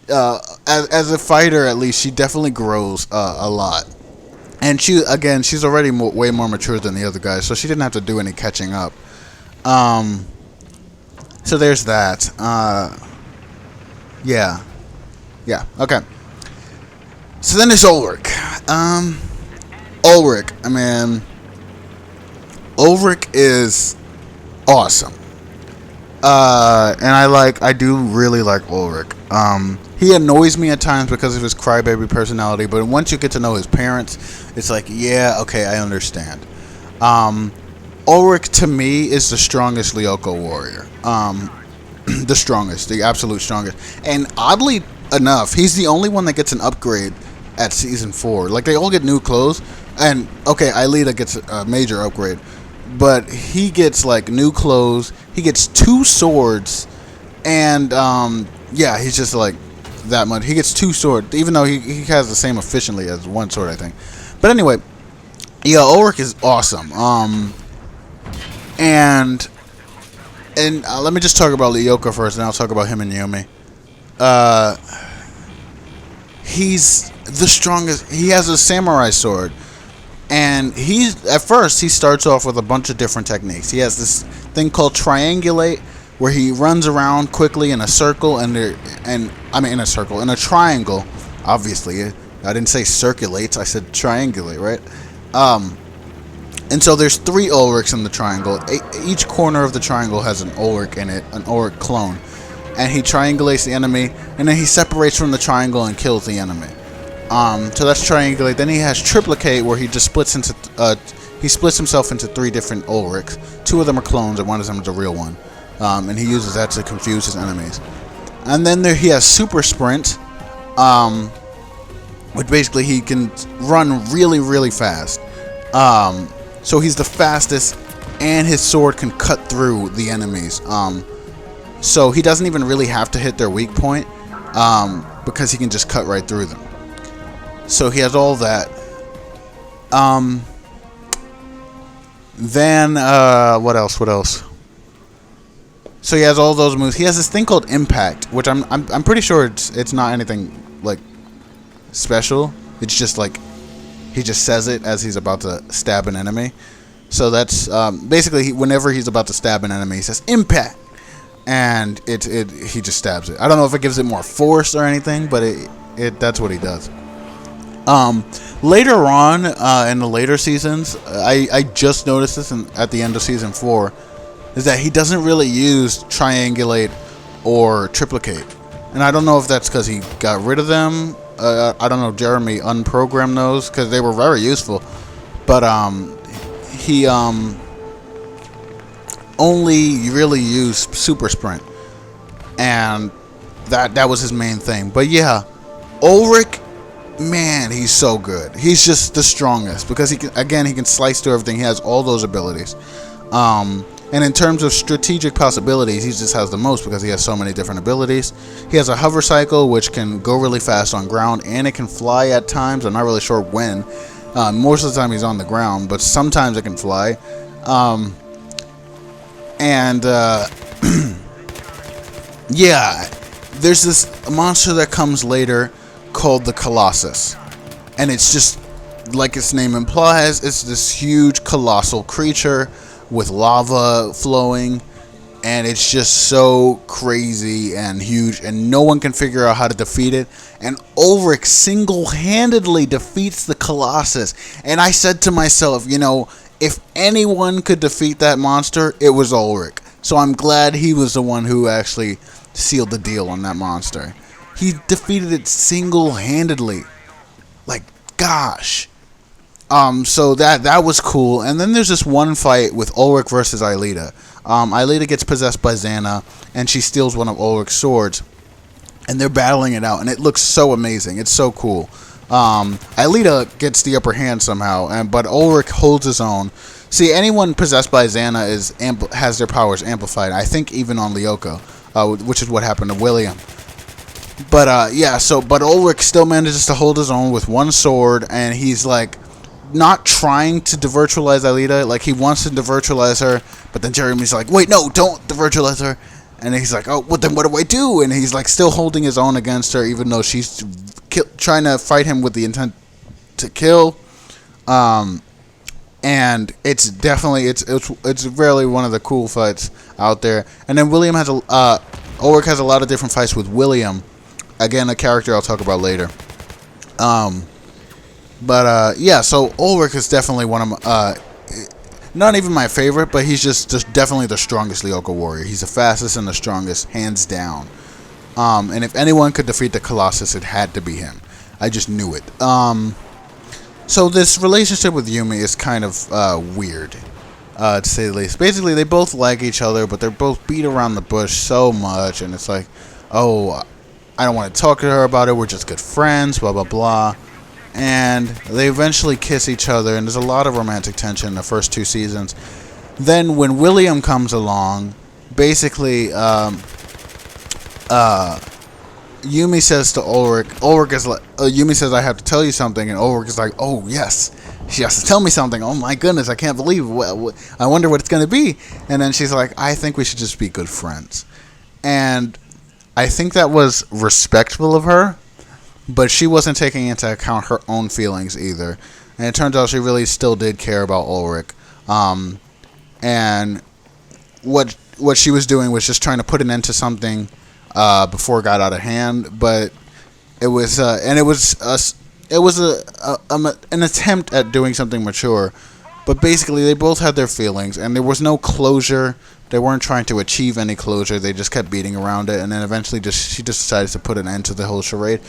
as a fighter, at least, she definitely grows a lot. And she's already way more mature than the other guys, so she didn't have to do any catching up. So there's that. Yeah, okay. So then there's Ulrich. Ulrich is awesome. And I do really like Ulrich. He annoys me at times because of his crybaby personality, but once you get to know his parents, it's like, yeah, okay, I understand. Ulrich, to me, is the strongest Lyoko warrior. The strongest, the absolute strongest. And oddly enough, he's the only one that gets an upgrade at Season 4. They all get new clothes. And, okay, Aelita gets a major upgrade. But he gets, new clothes. He gets 2 swords. And, he's just, that much. He gets 2 swords, even though he has the same efficiently as 1 sword, I think. But anyway, yeah, Ulrich is awesome. And let me just talk about Lyoko first, and I'll talk about him and Yumi. He's the strongest. He has a samurai sword. And at first, he starts off with a bunch of different techniques. He has this thing called triangulate, where he runs around quickly in a circle, in a triangle. Obviously, I didn't say circulates. I said triangulate, right? And so there's 3 Ulrichs in the triangle. Each corner of the triangle has an Ulrich in it, an Ulrich clone. And he triangulates the enemy, and then he separates from the triangle and kills the enemy. So that's triangulate. Then he has triplicate, where he just splits himself into 3 different Ulrichs. 2 of them are clones, and 1 of them is a real one. And he uses that to confuse his enemies. And then he has super sprint, which basically he can run really, really fast. So he's the fastest, and his sword can cut through the enemies. So he doesn't even really have to hit their weak point, because he can just cut right through them. So he has all that. Then what else? So he has all those moves. He has this thing called impact, which I'm pretty sure it's not anything special. It's just like he just says it as he's about to stab an enemy. So that's basically whenever he's about to stab an enemy, he says impact, and he just stabs it. I don't know if it gives it more force or anything, but that's what he does. Later on in the later seasons, I just noticed this at the end of season 4, is that he doesn't really use triangulate or triplicate, and I don't know if that's because he got rid of them. I don't know. Jeremy unprogrammed those because they were very useful, but he only really used super sprint, and that was his main thing. But yeah, Ulrich, man, he's so good. He's just the strongest because he can slice through everything. He has all those abilities. And in terms of strategic possibilities, he just has the most because he has so many different abilities. He has a hover cycle, which can go really fast on ground, and it can fly at times. I'm not really sure when. Most of the time he's on the ground, but sometimes it can fly. Yeah, there's this monster that comes later called the Colossus. And it's just, like its name implies, it's this huge colossal creature with lava flowing, and it's just so crazy and huge, and no one can figure out how to defeat it. And Ulrich single-handedly defeats the Colossus. And I said to myself, if anyone could defeat that monster, it was Ulrich. So I'm glad he was the one who actually sealed the deal on that monster. He defeated it single-handedly. Like, gosh. So that was cool. And then there's this one fight with Ulrich versus Aelita. Aelita gets possessed by Xana, and she steals one of Ulrich's swords. And they're battling it out, and it looks so amazing. It's so cool. Aelita gets the upper hand somehow, but Ulrich holds his own. See, anyone possessed by Xana has their powers amplified. I think even on Lyoko, which is what happened to William. But but Ulrich still manages to hold his own with one sword, and he's like not trying to devirtualize Aelita. Like, he wants to devirtualize her, but then Jeremy's like, wait, no, don't devirtualize her. And he's like, oh, well, then what do I do? And he's like still holding his own against her, even though she's trying to fight him with the intent to kill. And it's definitely it's really one of the cool fights out there. And then Ulrich has a lot of different fights with William. Again, a character I'll talk about later. So Ulrich is definitely one of my, not even my favorite, but he's just definitely the strongest Lyoko warrior. He's the fastest and the strongest, hands down. And if anyone could defeat the Colossus, it had to be him. I just knew it. So this relationship with Yumi is kind of weird, to say the least. Basically, they both like each other, but they're both beat around the bush so much, and it's like, oh, I don't want to talk to her about it. We're just good friends, blah, blah, blah. And they eventually kiss each other, and there's a lot of romantic tension in the first 2 seasons. Then when William comes along, basically, Yumi says to Ulrich, Yumi says, I have to tell you something, and Ulrich is like, oh, yes, she has to tell me something. Oh, my goodness, I can't believe it. I wonder what it's going to be. And then she's like, I think we should just be good friends. And I think that was respectful of her, but she wasn't taking into account her own feelings either. And it turns out she really still did care about Ulrich. And what she was doing was just trying to put an end to something before it got out of hand. But it was an attempt at doing something mature. But basically, they both had their feelings, and there was no closure. They weren't trying to achieve any closure. They just kept beating around it, and then eventually she just decided to put an end to the whole charade.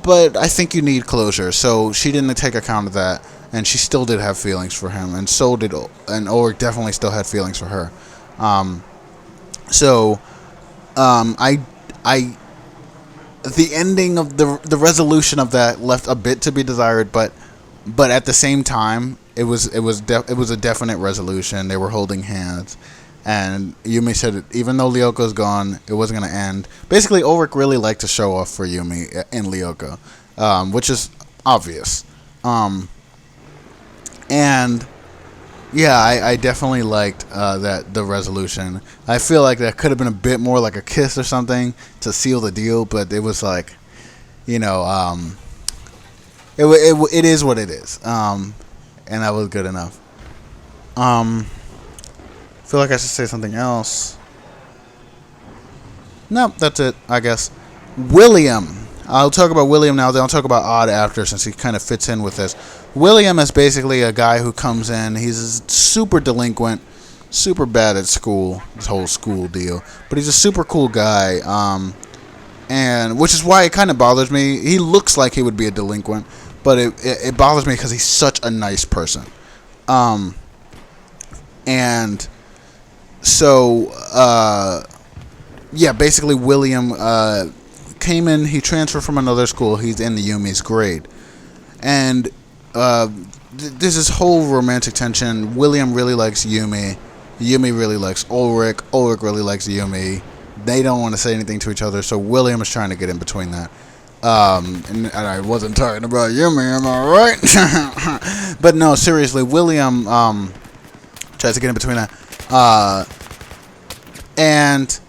But I think you need closure, so she didn't take account of that, and she still did have feelings for him, and so did, and Ulrich definitely still had feelings for her. The ending of the resolution of that left a bit to be desired, but at the same time, it was a definite resolution. They were holding hands. And Yumi said, even though Lyoko's gone, it wasn't going to end. Basically, Ulrich really liked to show off for Yumi in Lyoko, which is obvious. And yeah, I definitely liked the resolution. I feel like that could have been a bit more like a kiss or something to seal the deal, but it was like, it is what it is. And that was good enough. I feel like I should say something else. Nope, that's it, I guess. William. I'll talk about William now, then I'll talk about Odd after, since he kind of fits in with this. William is basically a guy who comes in. He's a super delinquent, super bad at school, this whole school deal. But he's a super cool guy, and which is why it kind of bothers me. He looks like he would be a delinquent, but it bothers me because he's such a nice person. And so, yeah, basically William came in. He transferred from another school. He's in the Yumi's grade, and there's this whole romantic tension. William really likes Yumi. Yumi really likes Ulrich. Ulrich really likes Yumi. They don't want to say anything to each other, so William is trying to get in between that. And I wasn't talking about Yumi, am I right? But no, seriously, William tries to get in between that. And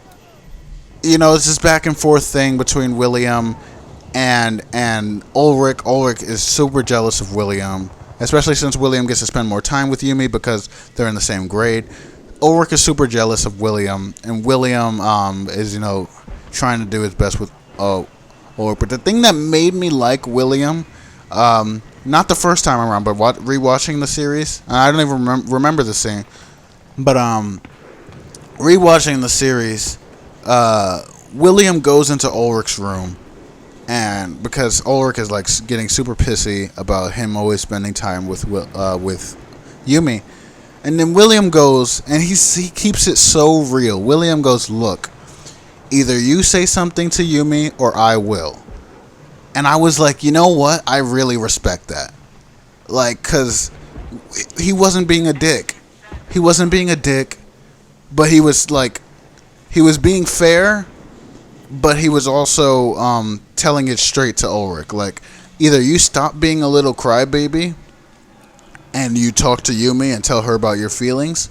you know, it's this back and forth thing between William and Ulrich. Ulrich is super jealous of William, especially since William gets to spend more time with Yumi because they're in the same grade. Ulrich is super jealous of William, and William is, you know, trying to do his best with Ulrich. But the thing that made me like William, not the first time around, but rewatching the series, and I don't even remember the scene, but rewatching the series, William goes into Ulrich's room, and because Ulrich is like getting super pissy about him always spending time with Yumi, and then William goes and he keeps it so real. William goes, "Look, either you say something to Yumi or I will." And I was like, you know what? I really respect that. Like, cause he wasn't being a dick. He wasn't being a dick, but he was like, he was being fair, but he was also telling it straight to Ulrich. Like, either you stop being a little crybaby and you talk to Yumi and tell her about your feelings,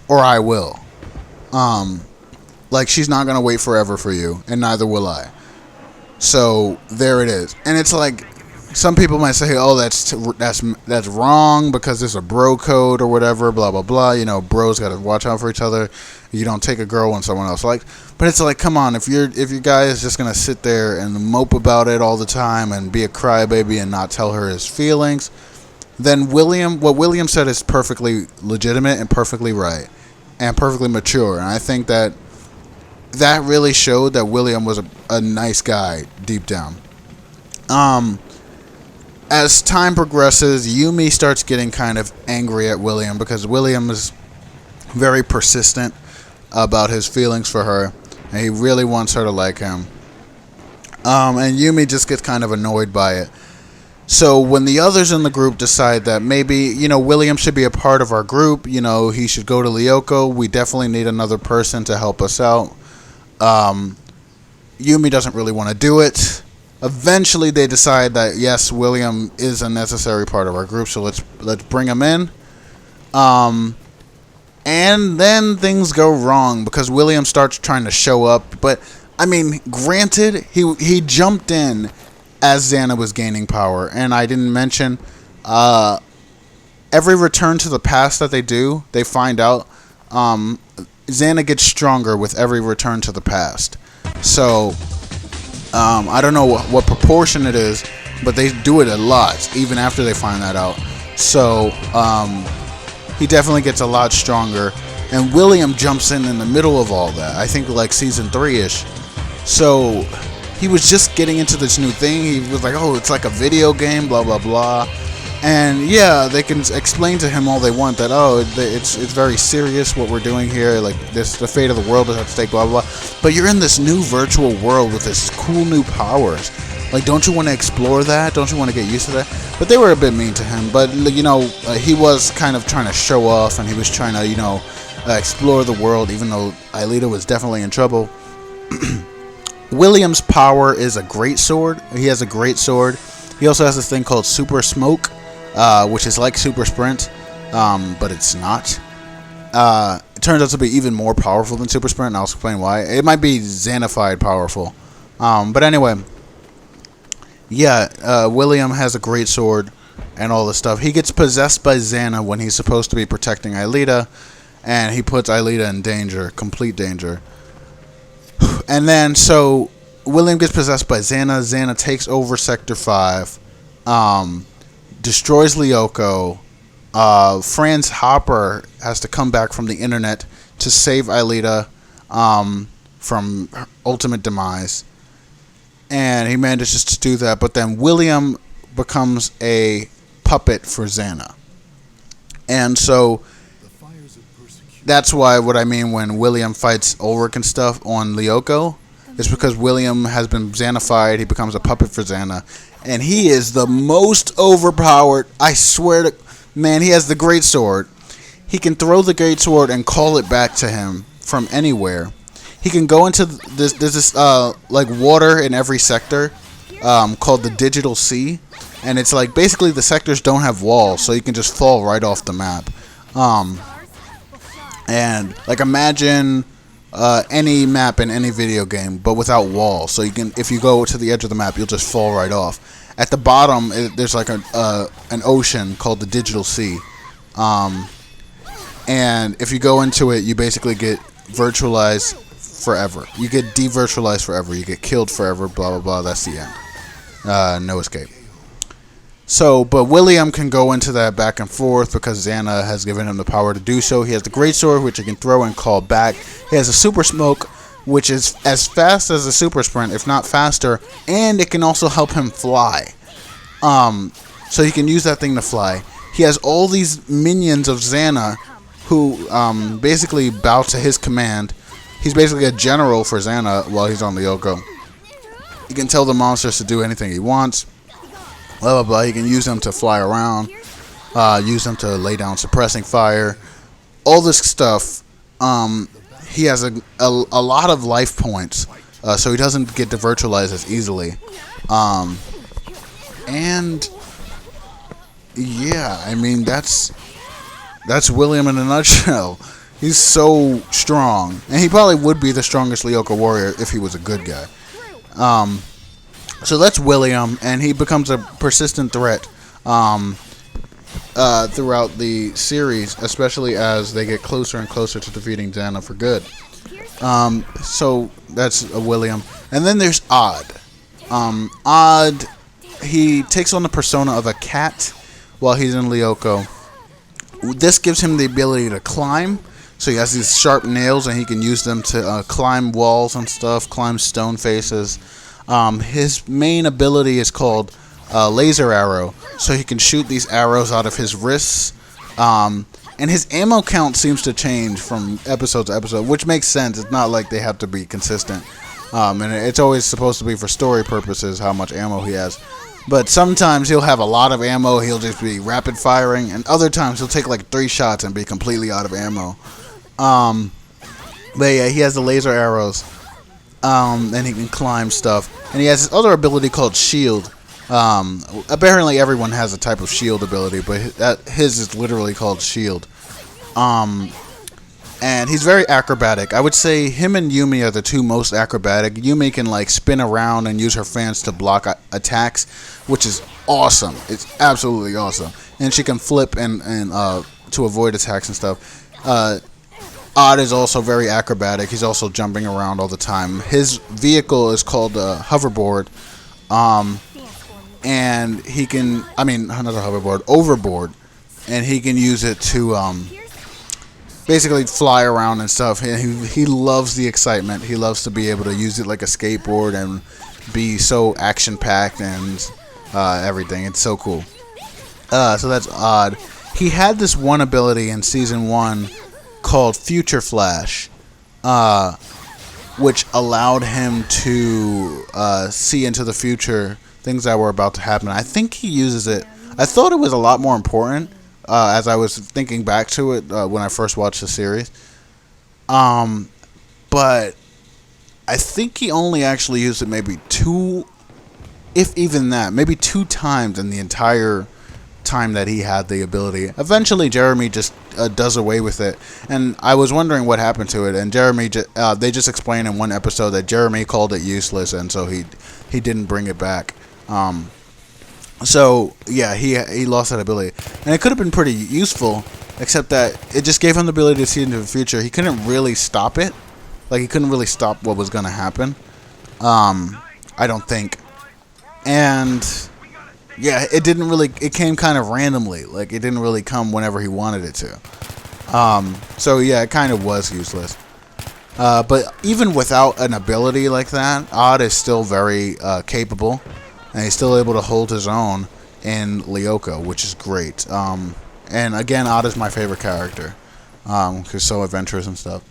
or I will. Like, she's not gonna wait forever for you, and neither will I. So there it is. And it's like, some people might say, "Oh, that's wrong because there's a bro code or whatever, blah blah blah." You know, bros got to watch out for each other. You don't take a girl when someone else likes. But it's like, come on, if your guy is just gonna sit there and mope about it all the time and be a crybaby and not tell her his feelings, then what William said is perfectly legitimate and perfectly right and perfectly mature. And I think that really showed that William was a nice guy deep down. As time progresses, Yumi starts getting kind of angry at William because William is very persistent about his feelings for her, and he really wants her to like him. And Yumi just gets kind of annoyed by it. So when the others in the group decide that maybe, you know, William should be a part of our group, you know, he should go to Lyoko, we definitely need another person to help us out. Yumi doesn't really want to do it. Eventually they decide that yes, William is a necessary part of our group, so let's bring him in. And then things go wrong because William starts trying to show up, but I mean, granted, he jumped in as Xana was gaining power, and I didn't mention every return to the past that they do, they find out Xana gets stronger with every return to the past. So I don't know what proportion it is, but they do it a lot, even after they find that out. So he definitely gets a lot stronger, and William jumps in the middle of all that. I think like season 3-ish. So he was just getting into this new thing. He was like, "Oh, it's like a video game, blah blah blah." And yeah, they can explain to him all they want that, oh, it's very serious what we're doing here, like this, the fate of the world is at stake, blah blah blah. But you're in this new virtual world with this cool new powers. Like, don't you want to explore that? Don't you want to get used to that? But they were a bit mean to him. But you know, he was kind of trying to show off, and he was trying to, you know, explore the world, even though Aelita was definitely in trouble. William's power is a great sword. He has a great sword. He also has this thing called Super Smoke, which is like Super Sprint, but it's not. It turns out to be even more powerful than Super Sprint, and I'll explain why. It might be Xanified powerful. But anyway, Yeah, William has a great sword and all this stuff. He gets possessed by Xana when he's supposed to be protecting Aelita, and he puts Aelita in danger, complete danger. And then, so, William gets possessed by Xana. Xana takes over Sector 5, destroys Lyoko. Franz Hopper has to come back from the internet to save Aelita from her ultimate demise. And he manages to do that, but then William becomes a puppet for Xana. And so that's why what I mean when William fights Ulrich and stuff on Lyoko is because William has been Xanified. He becomes a puppet for Xana. And he is the most overpowered. I swear to... Man, he has the great sword. He can throw the great sword and call it back to him from anywhere. He can go into this... There's this, like, water in every sector called the Digital Sea. And it's like, basically the sectors don't have walls, so you can just fall right off the map. And, like, imagine any map in any video game, but without walls. So you can, if you go to the edge of the map, you'll just fall right off. At the bottom, there's like an ocean called the Digital Sea. And if you go into it, you basically get virtualized forever. You get devirtualized forever. You get killed forever, blah, blah, blah. That's the end. No escape. So, but William can go into that back and forth because Xana has given him the power to do so. He has the great sword, which he can throw and call back. He has a super smoke, which is as fast as a super sprint, if not faster, and it can also help him fly. So he can use that thing to fly. He has all these minions of Xana who basically bow to his command. He's basically a general for Xana while he's on Lyoko. He can tell the monsters to do anything he wants. Blah, blah, blah. He can use them to fly around, use them to lay down suppressing fire, all this stuff. He has a lot of life points, so he doesn't get devirtualized as easily. And yeah, I mean that's William in a nutshell. He's so strong, and he probably would be the strongest Lyoko warrior if he was a good guy. So that's William, and he becomes a persistent threat throughout the series, especially as they get closer and closer to defeating Xana for good. So that's William. And then there's Odd. Odd, he takes on the persona of a cat while he's in Lyoko. This gives him the ability to climb. So he has these sharp nails, and he can use them to climb walls and stuff, climb stone faces. His main ability is called laser arrow, so he can shoot these arrows out of his wrists. And his ammo count seems to change from episode to episode, which makes sense. It's not like they have to be consistent. And it's always supposed to be for story purposes how much ammo he has. But sometimes he'll have a lot of ammo, he'll just be rapid firing, and other times he'll take like 3 shots and be completely out of ammo. But yeah, he has the laser arrows. And he can climb stuff. And he has this other ability called Shield. Apparently everyone has a type of Shield ability, but his is literally called Shield. And he's very acrobatic. I would say him and Yumi are the two most acrobatic. Yumi can like spin around and use her fans to block attacks, which is awesome. It's absolutely awesome. And she can flip and to avoid attacks and stuff. Odd is also very acrobatic. He's also jumping around all the time. His vehicle is called a hoverboard. And he can, I mean, not a hoverboard, overboard. And he can use it to basically fly around and stuff. He loves the excitement. He loves to be able to use it like a skateboard and be so action-packed and everything. It's so cool. So that's Odd. He had this one ability in Season 1 called Future Flash, which allowed him to see into the future things that were about to happen. I think he uses it. I thought it was a lot more important as I was thinking back to it when I first watched the series. But I think he only actually used it maybe 2, if even that, maybe 2 times in the entire time that he had the ability. Eventually Jeremy just does away with it, and I was wondering what happened to it, and Jeremy they just explained in one episode that Jeremy called it useless, and so he didn't bring it back. So yeah, he lost that ability, and it could have been pretty useful, except that it just gave him the ability to see into the future. He couldn't really stop it, like he couldn't really stop what was gonna happen. I don't think, and yeah, it didn't really. It came kind of randomly, like it didn't really come whenever he wanted it to. So yeah, it kind of was useless. But even without an ability like that, Odd is still very capable, and he's still able to hold his own in Lyoko, which is great. And again, Odd is my favorite character, because he's so adventurous and stuff.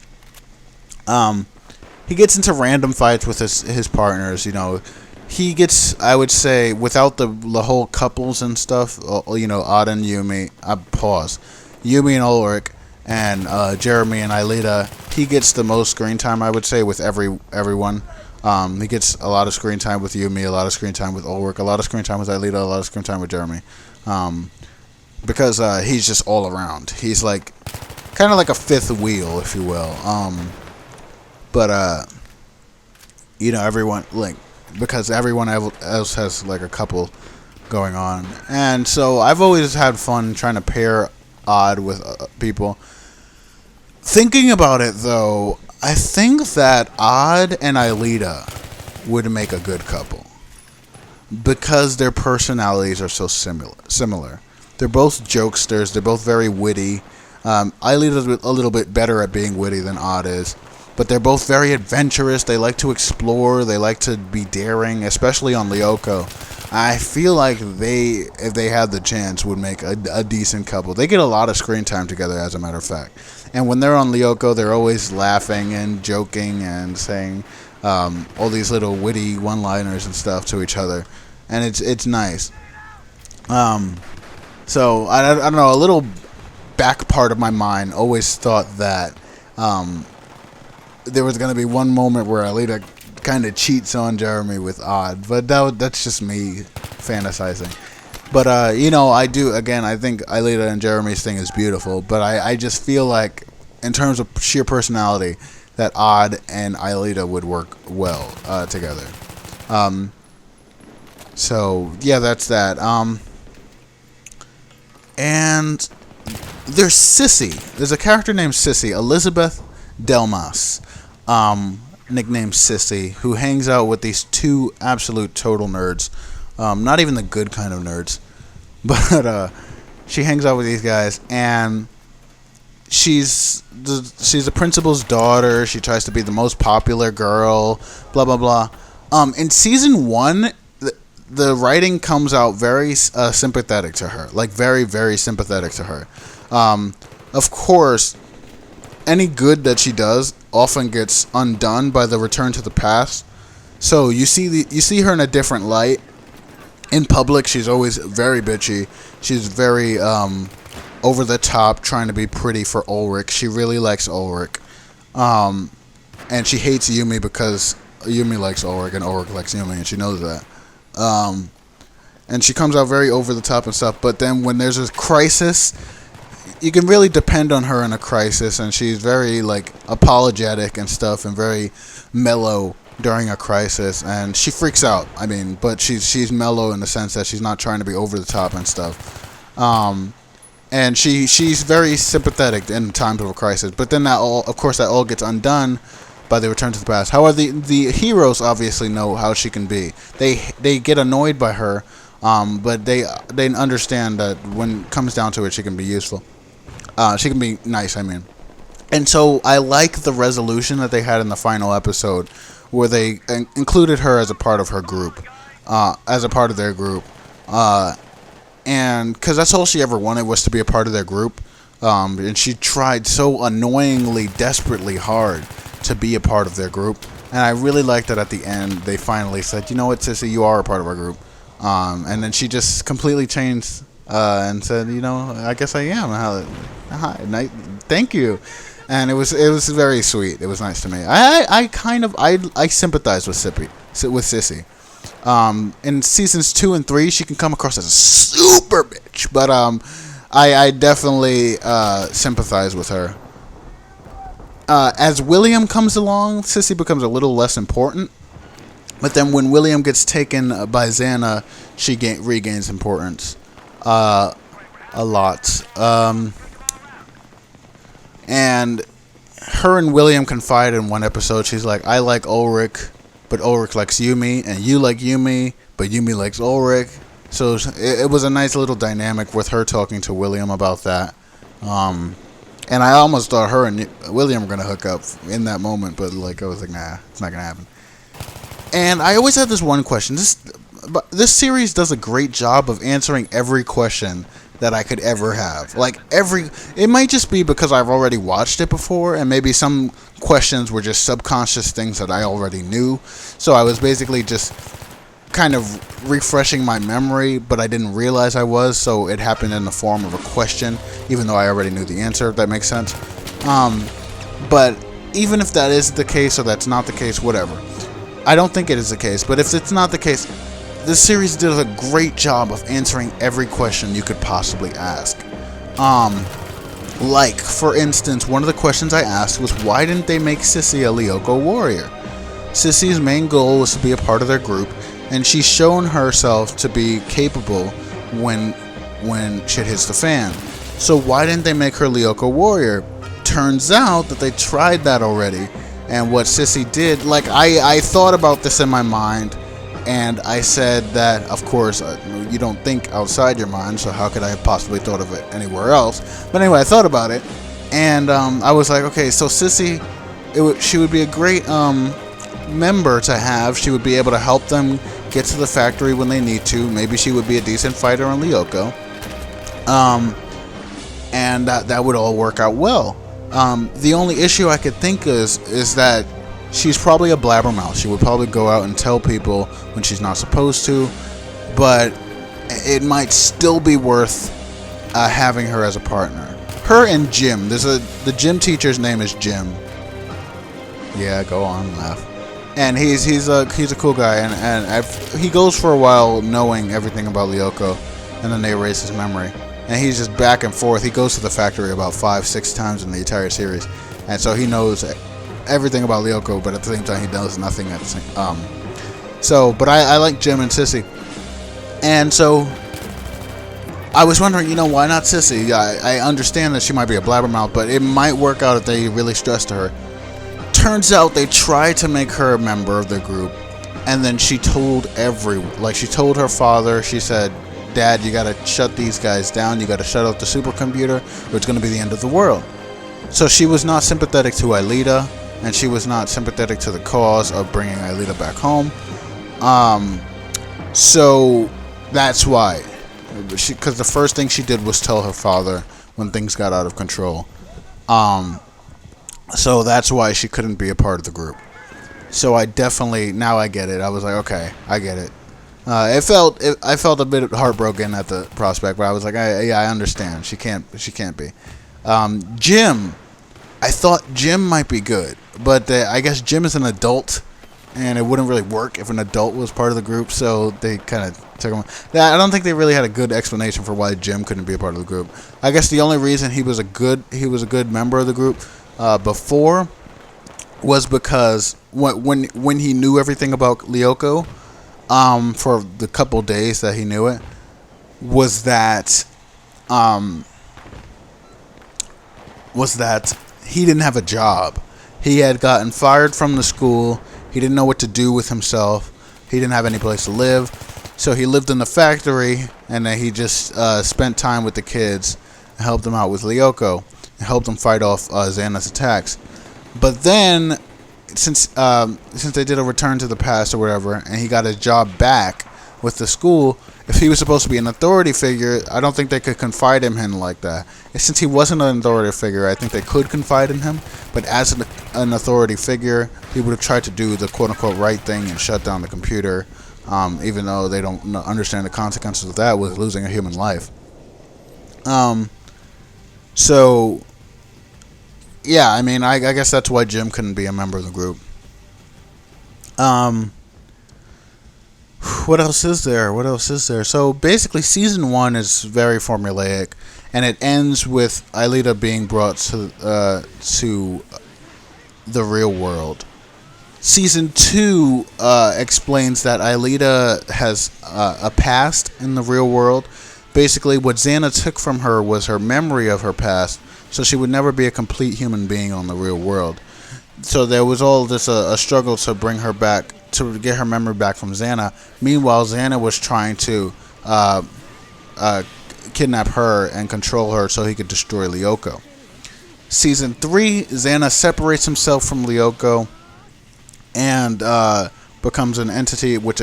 He gets into random fights with his partners. You know, he gets, I would say, without the whole couples and stuff. You know, Odd and Yumi. Yumi and Ulrich, and Jeremy and Aelita. He gets the most screen time, I would say, with everyone. He gets a lot of screen time with Yumi, a lot of screen time with Ulrich, a lot of screen time with Aelita, a lot of screen time with Jeremy. Because he's just all around. He's like kind of like a fifth wheel, if you will. But you know, everyone, like, because everyone else has like a couple going on, and so I've always had fun trying to pair Odd with people. Thinking about it, though, I think that Odd and Aelita would make a good couple because their personalities are so similar. They're both jokesters. They're both very witty. Aelita's a little bit better at being witty than Odd is, but they're both very adventurous. They like to explore. They like to be daring, especially on Lyoko. I feel like if they had the chance, would make a decent couple. They get a lot of screen time together, as a matter of fact. And when they're on Lyoko, they're always laughing and joking and saying all these little witty one-liners and stuff to each other, and it's nice. So I don't know. A little back part of my mind always thought that there was going to be one moment where Aelita kind of cheats on Jeremy with Odd, but that's just me fantasizing. But you know, I think Aelita and Jeremy's thing is beautiful, but I just feel like in terms of sheer personality that Odd and Aelita would work well together. So yeah, that's that. And there's Sissy. There's a character named Sissy, Elizabeth Delmas, nicknamed Sissy, who hangs out with these two absolute total nerds. Not even the good kind of nerds, but she hangs out with these guys, and she's the principal's daughter. She tries to be the most popular girl, blah blah blah. In season 1, the writing comes out very sympathetic to her, like very very sympathetic to her. Of course, any good that she does often gets undone by the return to the past. So you see her in a different light. In public, she's always very bitchy. She's very over the top, trying to be pretty for Ulrich. She really likes Ulrich. And she hates Yumi because Yumi likes Ulrich and Ulrich likes Yumi, and she knows that. And she comes out very over the top and stuff. But then when there's a crisis, you can really depend on her in a crisis, and she's very like apologetic and stuff, and very mellow during a crisis, and she freaks out. I mean, but she's mellow in the sense that she's not trying to be over the top and stuff. And she's very sympathetic in times of a crisis. But then that all gets undone by the return to the past. However, the heroes obviously know how she can be. They get annoyed by her, but they understand that when it comes down to it, she can be useful. She can be nice, I mean. And so I like the resolution that they had in the final episode, where they included her as a part of her group, as a part of their group. And because that's all she ever wanted, was to be a part of their group. And she tried so annoyingly, desperately hard to be a part of their group. And I really liked that at the end, they finally said, you know what, Sissy, you are a part of our group. And then she just completely changed and said, you know, I guess I am. Hi, thank you. And it was very sweet. It was nice to me. I sympathize with Sissy. In seasons 2 and 3, she can come across as a super bitch, but I definitely sympathize with her. As William comes along, Sissy becomes a little less important, But then when William gets taken by Xana, she regains importance a lot. And her and William confide in one episode. She's like, I like Ulrich, but Ulrich likes Yumi, and you like Yumi, but Yumi likes Ulrich. So it was a nice little dynamic with her talking to William about that. And I almost thought her and William were going to hook up in that moment, but I was like, nah, it's not going to happen. And I always had this one question. This series does a great job of answering every question that I could ever have. It might just be because I've already watched it before, and maybe some questions were just subconscious things that I already knew. So I was basically just kind of refreshing my memory, but I didn't realize I was, so it happened in the form of a question, even though I already knew the answer, if that makes sense. But even if that is the case or that's not the case, whatever. I don't think it is the case, but if it's not the case, this series did a great job of answering every question you could possibly ask. For instance, one of the questions I asked was, why didn't they make Sissy a Lyoko warrior? Sissy's main goal was to be a part of their group, and she's shown herself to be capable when shit hits the fan. So why didn't they make her Lyoko warrior? Turns out that they tried that already, and what Sissy did, I thought about this in my mind, and I said that, of course, you don't think outside your mind, so how could I have possibly thought of it anywhere else? But anyway, I thought about it, and I was like, okay, so Sissy, she would be a great member to have. She would be able to help them get to the factory when they need to. Maybe she would be a decent fighter on Lyoko. And that would all work out well. The only issue I could think is that she's probably a blabbermouth. She would probably go out and tell people when she's not supposed to, but it might still be worth having her as a partner. Her and Jim. The gym teacher's name is Jim. Yeah, go on, laugh. And he's a cool guy, and he goes for a while knowing everything about Lyoko, and then they erase his memory. And he's just back and forth. He goes to the factory about 5-6 times in the entire series, and so he knows everything about Lyoko, but at the same time he knows nothing at the same. But I like Jim and Sissy, and so I was wondering, why not Sissy? I understand that she might be a blabbermouth, but it might work out if they really stress to her. Turns out they tried to make her a member of the group, and then she told she told her father, she said, Dad, you gotta shut these guys down, you gotta shut off the supercomputer, or it's gonna be the end of the world. So she was not sympathetic to Aelita, and she was not sympathetic to the cause of bringing Aelita back home. So that's why. Because the first thing she did was tell her father when things got out of control. So that's why she couldn't be a part of the group. So now I get it. I was like, okay, I get it. I felt a bit heartbroken at the prospect, but I was like, I understand. She can't be. Jim, I thought Jim might be good, but I guess Jim is an adult, and it wouldn't really work if an adult was part of the group. So they kind of took him. I don't think they really had a good explanation for why Jim couldn't be a part of the group. I guess the only reason he was a good member of the group before was because when he knew everything about Lyoko, for the couple days that he knew it, was that he didn't have a job. He had gotten fired from the school. He didn't know what to do with himself. He didn't have any place to live, so he lived in the factory, and then he just spent time with the kids and helped them out with Lyoko and helped them fight off Xana's attacks. But then, since they did a return to the past or whatever, and he got his job back with the school, if he was supposed to be an authority figure, I don't think they could confide in him like that. And since he wasn't an authority figure, I think they could confide in him. But as an authority figure, he would have tried to do the quote-unquote right thing and shut down the computer, even though they don't understand the consequences of that with losing a human life. So, yeah, I mean, I guess that's why Jim couldn't be a member of the group. What else is there? So basically, season 1 is very formulaic, and it ends with Aelita being brought to the real world. Season 2 explains that Aelita has a past in the real world. Basically, what Xana took from her was her memory of her past, so she would never be a complete human being on the real world. So there was all this a struggle to bring her back, to get her memory back from Xana. Meanwhile, Xana was trying to kidnap her and control her so he could destroy Lyoko. Season 3, Xana separates himself from Lyoko and becomes an entity which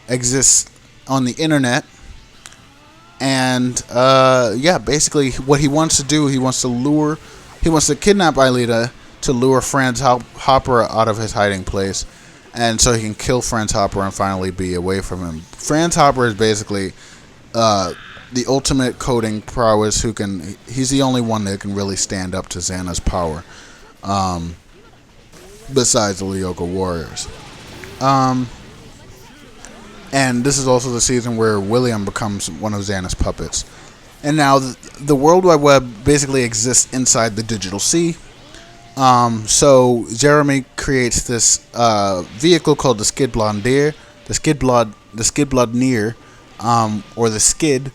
exists on the internet. And basically what he wants to do, he wants to kidnap Aelita to lure Franz Hopper out of his hiding place, and so he can kill Franz Hopper and finally be away from him. Franz Hopper is basically the ultimate coding prowess he's the only one that can really stand up to Xana's power. Besides the Lyoko warriors. And this is also the season where William becomes one of Xana's puppets. And now the World Wide Web basically exists inside the Digital Sea. So Jeremy creates this vehicle called the Skidblondeer, the Skidblondeer, or the Skid,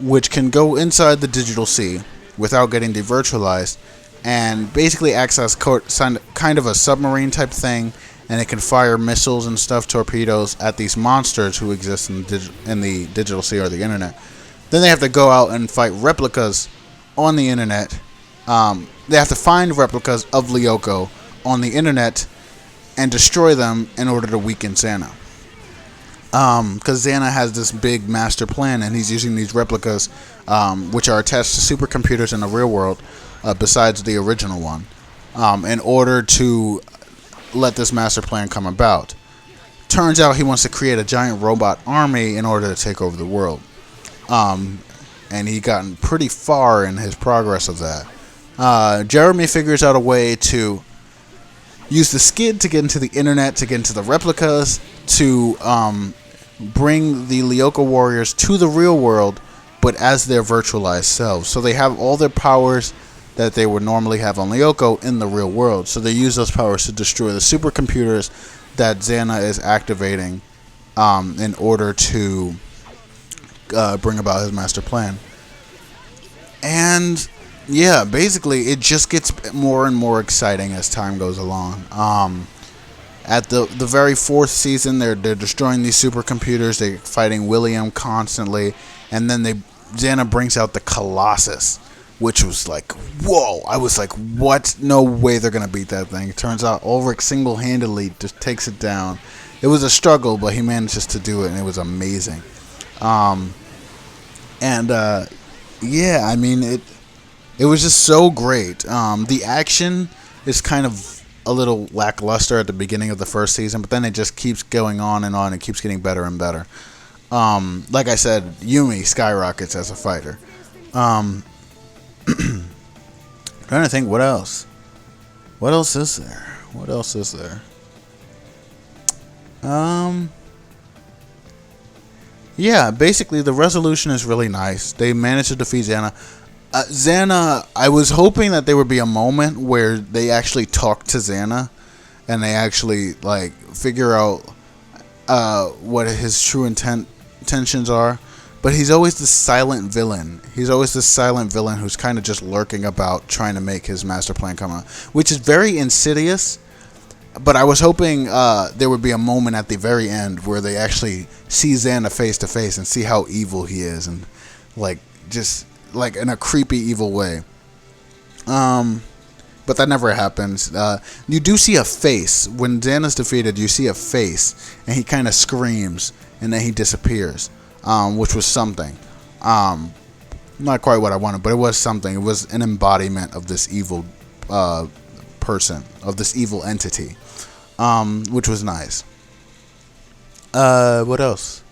which can go inside the Digital Sea without getting devirtualized, and basically acts as kind of a submarine type thing, and it can fire missiles and stuff, torpedoes, at these monsters who exist in the Digital Sea or the internet. Then they have to go out and fight replicas on the internet. They have to find replicas of Lyoko on the internet and destroy them in order to weaken Xana. Because Xana has this big master plan, and he's using these replicas, which are attached to supercomputers in the real world, besides the original one, in order to let this master plan come about. Turns out he wants to create a giant robot army in order to take over the world. And he gotten pretty far in his progress of that. Jeremy figures out a way to use the Skid to get into the internet, to get into the replicas, to bring the Lyoko warriors to the real world, but as their virtualized selves. So they have all their powers that they would normally have on Lyoko in the real world. So they use those powers to destroy the supercomputers that Xana is activating in order to bring about his master plan. And yeah, basically it just gets more and more exciting as time goes along. At the very fourth season, they're destroying these supercomputers. They're fighting William constantly, and then Xana brings out the Colossus, which was like, whoa! I was like, what? No way they're gonna beat that thing. It turns out Ulrich single-handedly just takes it down. It was a struggle, but he manages to do it, and it was amazing. Yeah, I mean it was just so great. The action is kind of a little lackluster at the beginning of the first season, but then it just keeps going on and on. It keeps getting better and better. Like I said, Yumi skyrockets as a fighter. Trying to think what else. What else is there? Yeah, basically the resolution is really nice. They managed to defeat Xana. Xana, I was hoping that there would be a moment where they actually talk to Xana and they actually like figure out what his true intentions are. But he's always this silent villain. He's always this silent villain who's kind of just lurking about trying to make his master plan come out, which is very insidious. But I was hoping there would be a moment at the very end where they actually see Xana face to face and see how evil he is, and like just like in a creepy evil way. But that never happens. You do see a face when Xana's defeated. You see a face, and he kind of screams, and then he disappears, which was something. Not quite what I wanted, but it was something. It was an embodiment of this evil person, of this evil entity, which was nice. What else?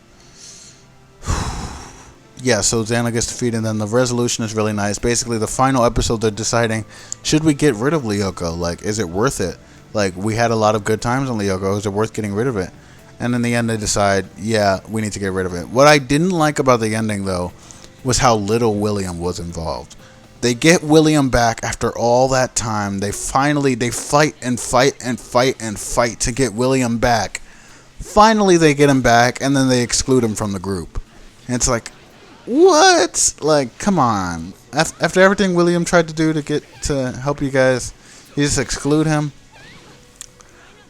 Yeah, so Xana gets defeated, and then the resolution is really nice. Basically, the final episode, they're deciding, should we get rid of Lyoko? Like, is it worth it? Like, we had a lot of good times on Lyoko. Is it worth getting rid of it? And in the end, they decide, yeah, we need to get rid of it. What I didn't like about the ending, though, was how little William was involved. They get William back after all that time. They fight and fight and fight and fight to get William back. Finally, they get him back, and then they exclude him from the group. And it's like, what? Like, come on. After everything William tried to do to help you guys, you just exclude him?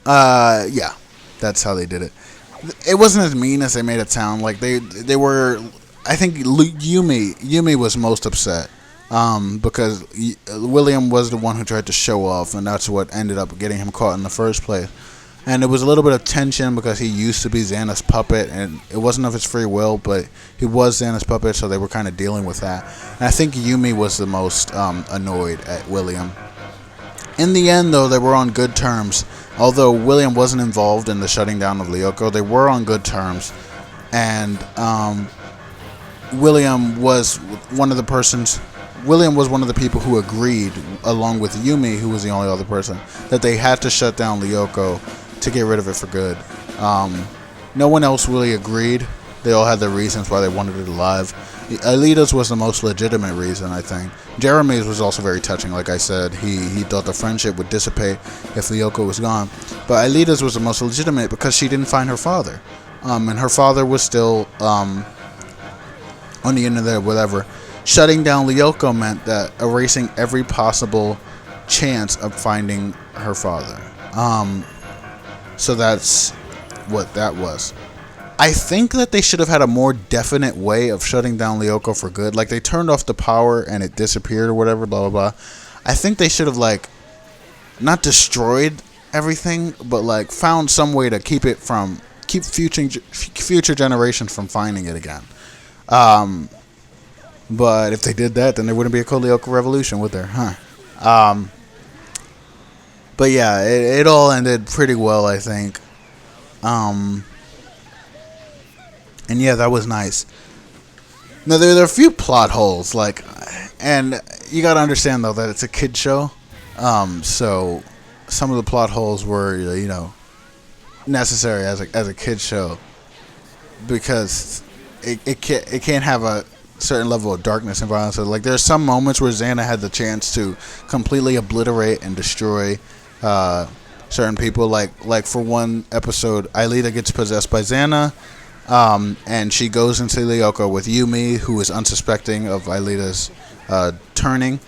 Yeah. That's how they did it. It wasn't as mean as they made it sound. Like, they were... I think Yumi was most upset. Because William was the one who tried to show off, and that's what ended up getting him caught in the first place. And there was a little bit of tension because he used to be Xana's puppet, and it wasn't of his free will, but he was Xana's puppet, so they were kind of dealing with that. And I think Yumi was the most annoyed at William. In the end, though, they were on good terms. Although William wasn't involved in the shutting down of Lyoko, they were on good terms. And William was one of the people who agreed, along with Yumi, who was the only other person, that they had to shut down Lyoko to get rid of it for good. No one else really agreed. They all had their reasons why they wanted it alive. Aelita's was the most legitimate reason, I think. Jeremy's was also very touching, like I said. He thought the friendship would dissipate if Lyoko was gone. But Aelita's was the most legitimate because she didn't find her father. And her father was still on the internet, whatever. Shutting down Lyoko meant that erasing every possible chance of finding her father. So that's what that was. I think that they should have had a more definite way of shutting down Lyoko for good. Like, they turned off the power and it disappeared or whatever, blah, blah, blah. I think they should have, like, not destroyed everything, but, like, found some way to keep future generations from finding it again. But if they did that, then there wouldn't be a Lyoko revolution, would there? Huh? But yeah, it all ended pretty well, I think. And yeah, that was nice. Now, there are a few plot holes, like, and you gotta understand, though, that it's a kid show. So some of the plot holes were, necessary as a kid show, because it can't have a certain level of darkness and violence. So, like, there's some moments where Xana had the chance to completely obliterate and destroy certain people. Like for one episode, Aelita gets possessed by Xana, and she goes into Lyoko with Yumi, who is unsuspecting of Aelita's turning.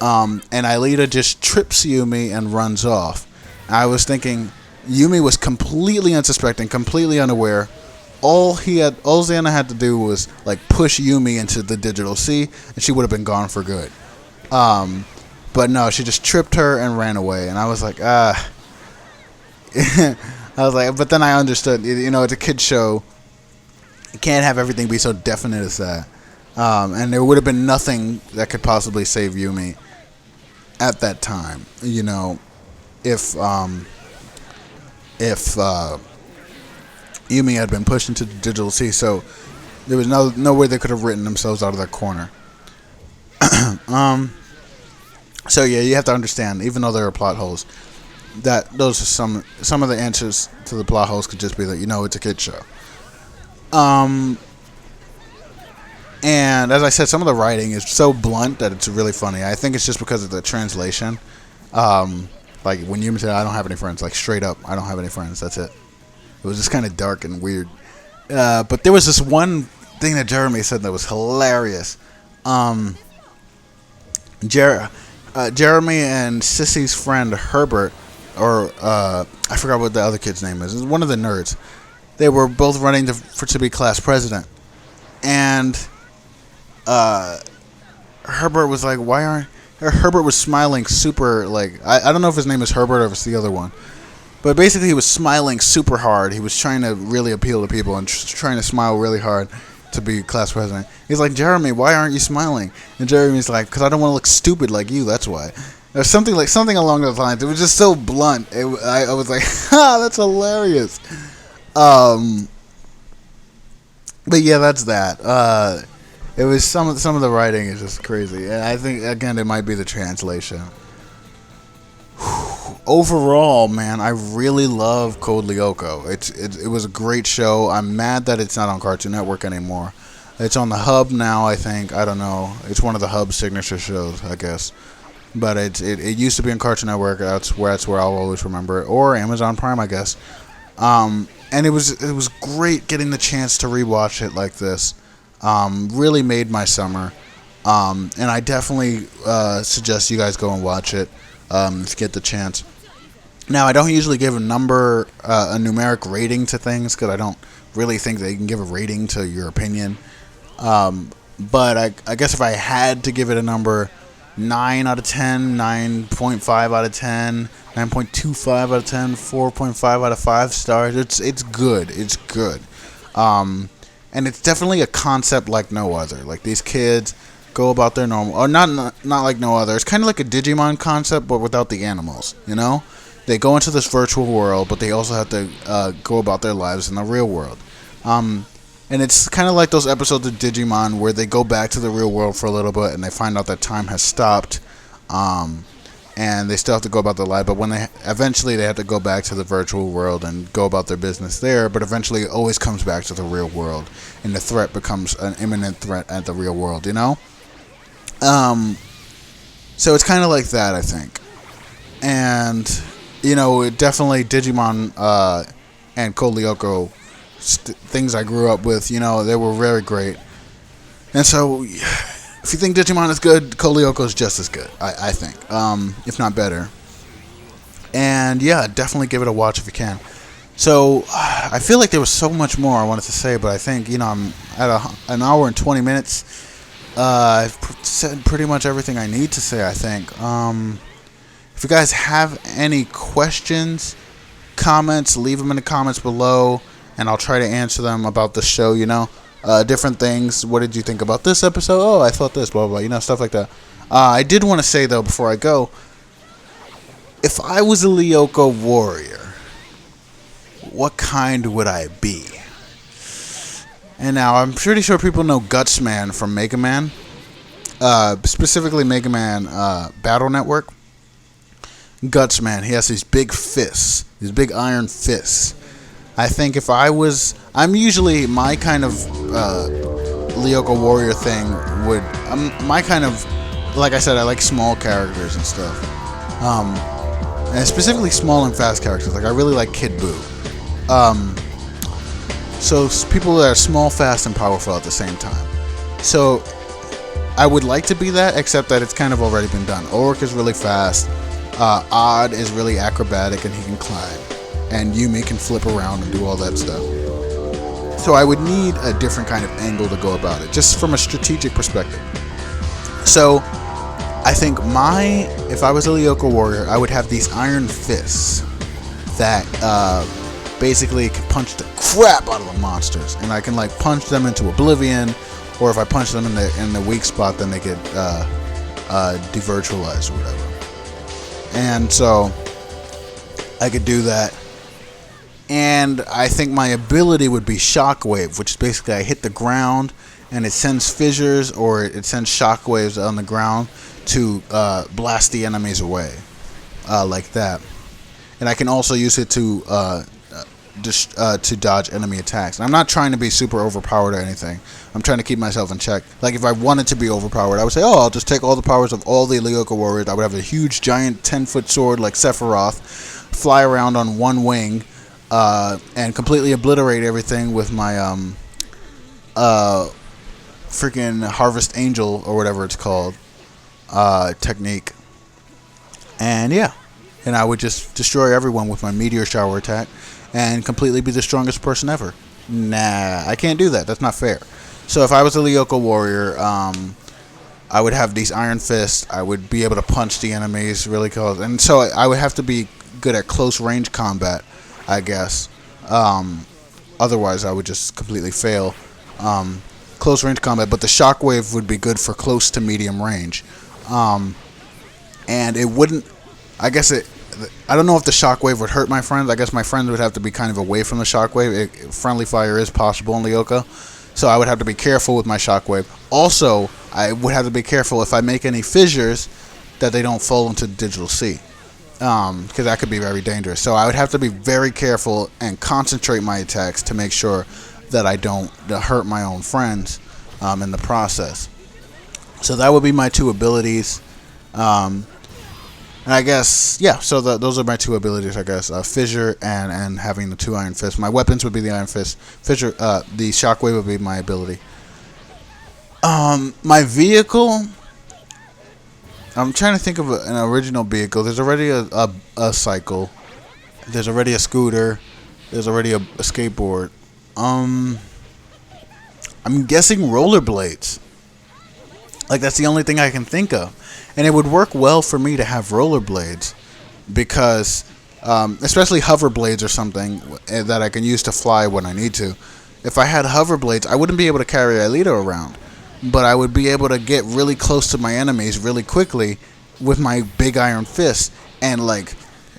And Aelita just trips Yumi and runs off. I was thinking Yumi was completely unsuspecting, completely unaware. All Xana had to do was, like, push Yumi into the digital sea, and she would have been gone for good. But no, she just tripped her and ran away, and I was like, I was like, but then I understood, it's a kid show. You can't have everything be so definite as that. And there would have been nothing that could possibly save Yumi at that time, if Yumi had been pushed into the digital sea. So there was no way they could have written themselves out of that corner. So yeah, you have to understand, even though there are plot holes, that those are some of the answers to the plot holes could just be that, it's a kid show. And as I said, some of the writing is so blunt that it's really funny. I think it's just because of the translation. Like when Yumi said, "I don't have any friends," like straight up, "I don't have any friends." That's it. It was just kind of dark and weird. But there was this one thing that Jeremy said that was hilarious. Jeremy and Sissy's friend Herbert, or I forgot what the other kid's name is. It was one of the nerds. They were both running to be class president, and Herbert was like, Herbert was smiling super, like, I don't know if his name is Herbert or if it's the other one. But basically, he was smiling super hard. He was trying to really appeal to people and trying to smile really hard to be class president. He's like, "Jeremy, why aren't you smiling?" And Jeremy's like, "Because I don't want to look stupid like you, that's why." Or something along those lines. It was just so blunt. I was like, "Ha, that's hilarious." But yeah, that's that. It was some of the writing is just crazy. And I think, again, it might be the translation. Overall, man, I really love Code Lyoko. It was a great show. I'm mad that it's not on Cartoon Network anymore. It's on the Hub now, I think. I don't know. It's one of the Hub signature shows, I guess. But it used to be on Cartoon Network. That's where I'll always remember it, or Amazon Prime, I guess. And it was great getting the chance to rewatch it like this. Really made my summer. And I definitely suggest you guys go and watch it if you get the chance. Now, I don't usually give a numeric rating to things because I don't really think that you can give a rating to your opinion. But I guess if I had to give it a number, 9 out of 10, 9.5 out of 10, 9.25 out of 10, 4.5 out of 5 stars. It's good. It's good. And it's definitely a concept like no other. Like, these kids go about their normal, or not like no other. It's kind of like a Digimon concept, but without the animals, you know? They go into this virtual world, but they also have to go about their lives in the real world. And it's kind of like those episodes of Digimon where they go back to the real world for a little bit and they find out that time has stopped. And they still have to go about their life, but when eventually they have to go back to the virtual world and go about their business there, but eventually it always comes back to the real world, and the threat becomes an imminent threat at the real world, you know? So it's kind of like that, I think. And, you know, it definitely Digimon and Code Lyoko, things I grew up with, you know, they were very great. And so, if you think Digimon is good, Code Lyoko is just as good, I think, if not better. And yeah, definitely give it a watch if you can. So, I feel like there was so much more I wanted to say, but I think, you know, I'm at an hour and 20 minutes. I've said pretty much everything I need to say, I think. If you guys have any questions, comments, leave them in the comments below, and I'll try to answer them about the show, you know. Different things. What did you think about this episode? Oh, I thought this, blah, blah, blah, you know, stuff like that. I did want to say, though, before I go, if I was a Lyoko warrior, what kind would I be? And now, I'm pretty sure people know Gutsman from Mega Man. Specifically Mega Man Battle Network. Gutsman, he has these big fists. These big iron fists. I think if I was... I'm usually... My kind of Lyoko warrior thing would... my kind of... Like I said, I like small characters and stuff. And specifically small and fast characters. Like, I really like Kid Buu. So, people that are small, fast, and powerful at the same time. So, I would like to be that, except that it's kind of already been done. Ulrich is really fast. Odd is really acrobatic, and he can climb. And Yumi can flip around and do all that stuff. So, I would need a different kind of angle to go about it, just from a strategic perspective. So, I think if I was a Lyoko warrior, I would have these iron fists that, basically can punch the crap out of the monsters, and I can like punch them into oblivion, or if I punch them in the weak spot, then they get devirtualized or whatever. And so I could do that. And I think my ability would be Shockwave, which is basically I hit the ground and it sends fissures or it sends shockwaves on the ground to blast the enemies away, like that. And I can also use it to dodge enemy attacks. And I'm not trying to be super overpowered or anything. I'm trying to keep myself in check. Like, if I wanted to be overpowered, I would say, oh, I'll just take all the powers of all the Lyoko warriors. I would have a huge, giant, 10-foot sword like Sephiroth, fly around on one wing, and completely obliterate everything with my freaking Harvest Angel, or whatever it's called, technique. And yeah. And I would just destroy everyone with my Meteor Shower attack and completely be the strongest person ever. Nah, I can't do that. That's not fair. So if I was a Lyoko warrior, I would have these iron fists. I would be able to punch the enemies really close. And so I would have to be good at close range combat, I guess. Otherwise, I would just completely fail. Close range combat, but the shockwave would be good for close to medium range. And it wouldn't... I guess I don't know if the shockwave would hurt my friends. I guess my friends would have to be kind of away from the shockwave. Friendly fire is possible in Lyoko, so I would have to be careful with my shockwave. Also, I would have to be careful if I make any fissures that they don't fall into the digital sea, because that could be very dangerous. So I would have to be very careful and concentrate my attacks to make sure that I don't hurt my own friends. in the process. So that would be my two abilities. And I guess, yeah, so those are my two abilities, I guess. Fissure and having the 2 Iron Fists. My weapons would be the Iron Fist. Fissure, the Shockwave would be my ability. My vehicle, I'm trying to think of an original vehicle. There's already a cycle. There's already a scooter. There's already a skateboard. I'm guessing rollerblades. Like, that's the only thing I can think of. And it would work well for me to have rollerblades because, especially hoverblades or something that I can use to fly when I need to. If I had hoverblades, I wouldn't be able to carry Aelita around, but I would be able to get really close to my enemies really quickly with my big iron fist and, like,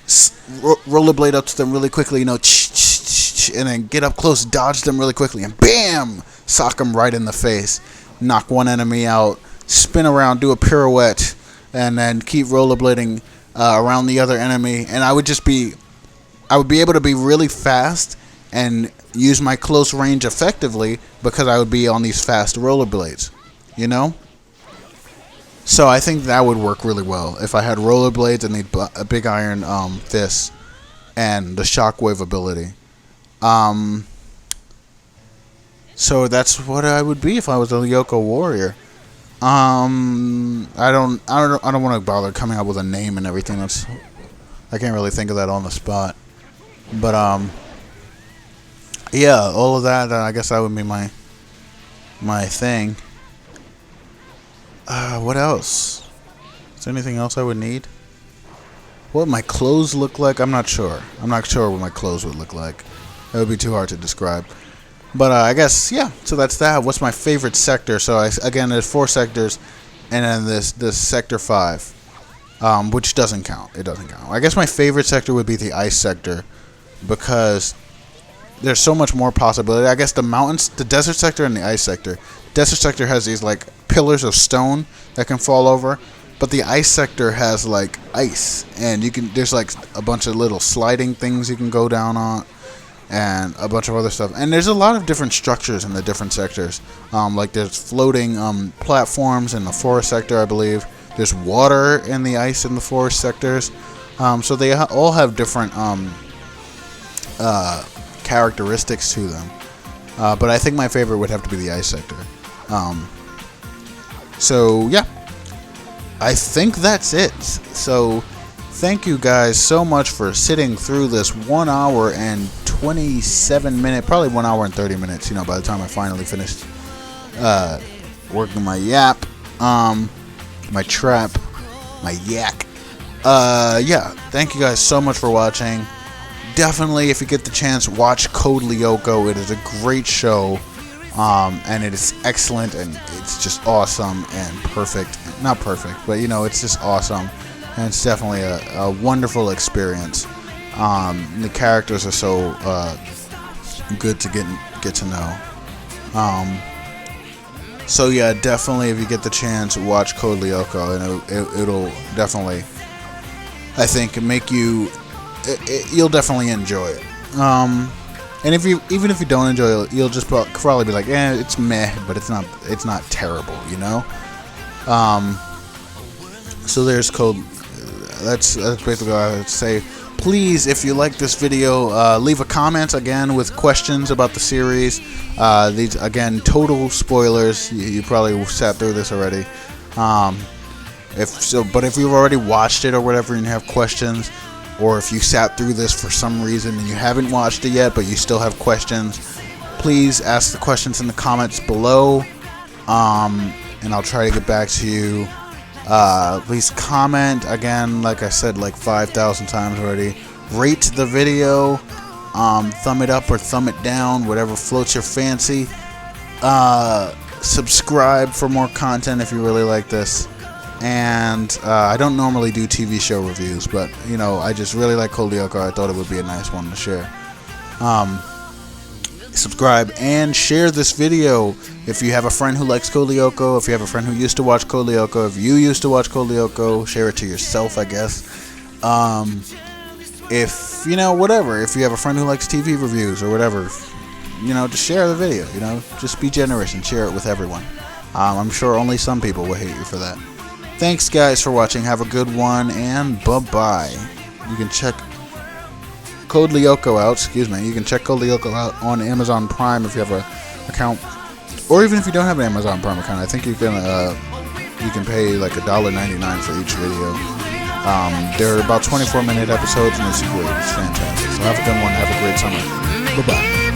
rollerblade up to them really quickly, and then get up close, dodge them really quickly, and bam! Sock them right in the face. Knock one enemy out, spin around, do a pirouette, and then keep rollerblading around the other enemy. And I would be able to be really fast and use my close range effectively because I would be on these fast rollerblades, you know? So I think that would work really well if I had rollerblades and the big iron fists and the shockwave ability. So that's what I would be if I was a Lyoko warrior. I don't want to bother coming up with a name and everything. I can't really think of that on the spot. But yeah, all of that. I guess that would be my thing. What else? Is there anything else I would need? What my clothes look like? I'm not sure. I'm not sure what my clothes would look like. It would be too hard to describe. But I guess, yeah, so that's that. What's my favorite sector? So, again, there's 4 sectors, and then this Sector 5, which doesn't count. It doesn't count. I guess my favorite sector would be the ice sector because there's so much more possibility. I guess the mountains, the desert sector and the ice sector. Desert sector has these, like, pillars of stone that can fall over, but the ice sector has, like, ice, and there's, like, a bunch of little sliding things you can go down on, and a bunch of other stuff. And there's a lot of different structures in the different sectors. Like there's floating platforms in the forest sector, I believe. There's water in the ice in the forest sectors. So they all have different characteristics to them. But I think my favorite would have to be the ice sector. So yeah, I think that's it. So thank you guys so much for sitting through this 1 hour and 27 minute, probably 1 hour and 30 minutes, by the time I finally finished working my yap, my trap, my yak. Yeah, thank you guys so much for watching. Definitely, if you get the chance, watch Code Lyoko. It is a great show, and it is excellent, and it's just awesome and perfect. Not perfect, but it's just awesome, and it's definitely a wonderful experience. The characters are so good to get to know. So yeah, definitely, if you get the chance, watch Code Lyoko, and it'll definitely, I think, make you. You'll definitely enjoy it. And even if you don't enjoy it, you'll just probably be like, it's meh, but it's not terrible, So there's Code. That's basically what I would say. Please, if you like this video, leave a comment again with questions about the series. These, again, total spoilers. You probably sat through this already. But if you've already watched it or whatever and you have questions, or if you sat through this for some reason and you haven't watched it yet but you still have questions, please ask the questions in the comments below, and I'll try to get back to you. Please comment, again, like I said like 5,000 times already. Rate the video, thumb it up or thumb it down, whatever floats your fancy. Subscribe for more content if you really like this. And I don't normally do TV show reviews, but I just really like Code Lyoko. I thought it would be a nice one to share. Subscribe and share this video if you have a friend who likes Code Lyoko, if you have a friend who used to watch Code Lyoko, if you used to watch Code Lyoko, share it to yourself, I guess. If whatever, if you have a friend who likes TV reviews or whatever, just share the video. Just be generous and share it with everyone. I'm sure only some people will hate you for that. Thanks, guys, for watching. Have a good one, and bye-bye. You can check Code Lyoko out. You can check Code Lyoko out on Amazon Prime if you have an account, or even if you don't have an Amazon Prime account. I think you can pay like $1.99 for each video. They're about 24-minute episodes, and it's great. It's fantastic. So have a good one. Have a great summer. Bye-bye.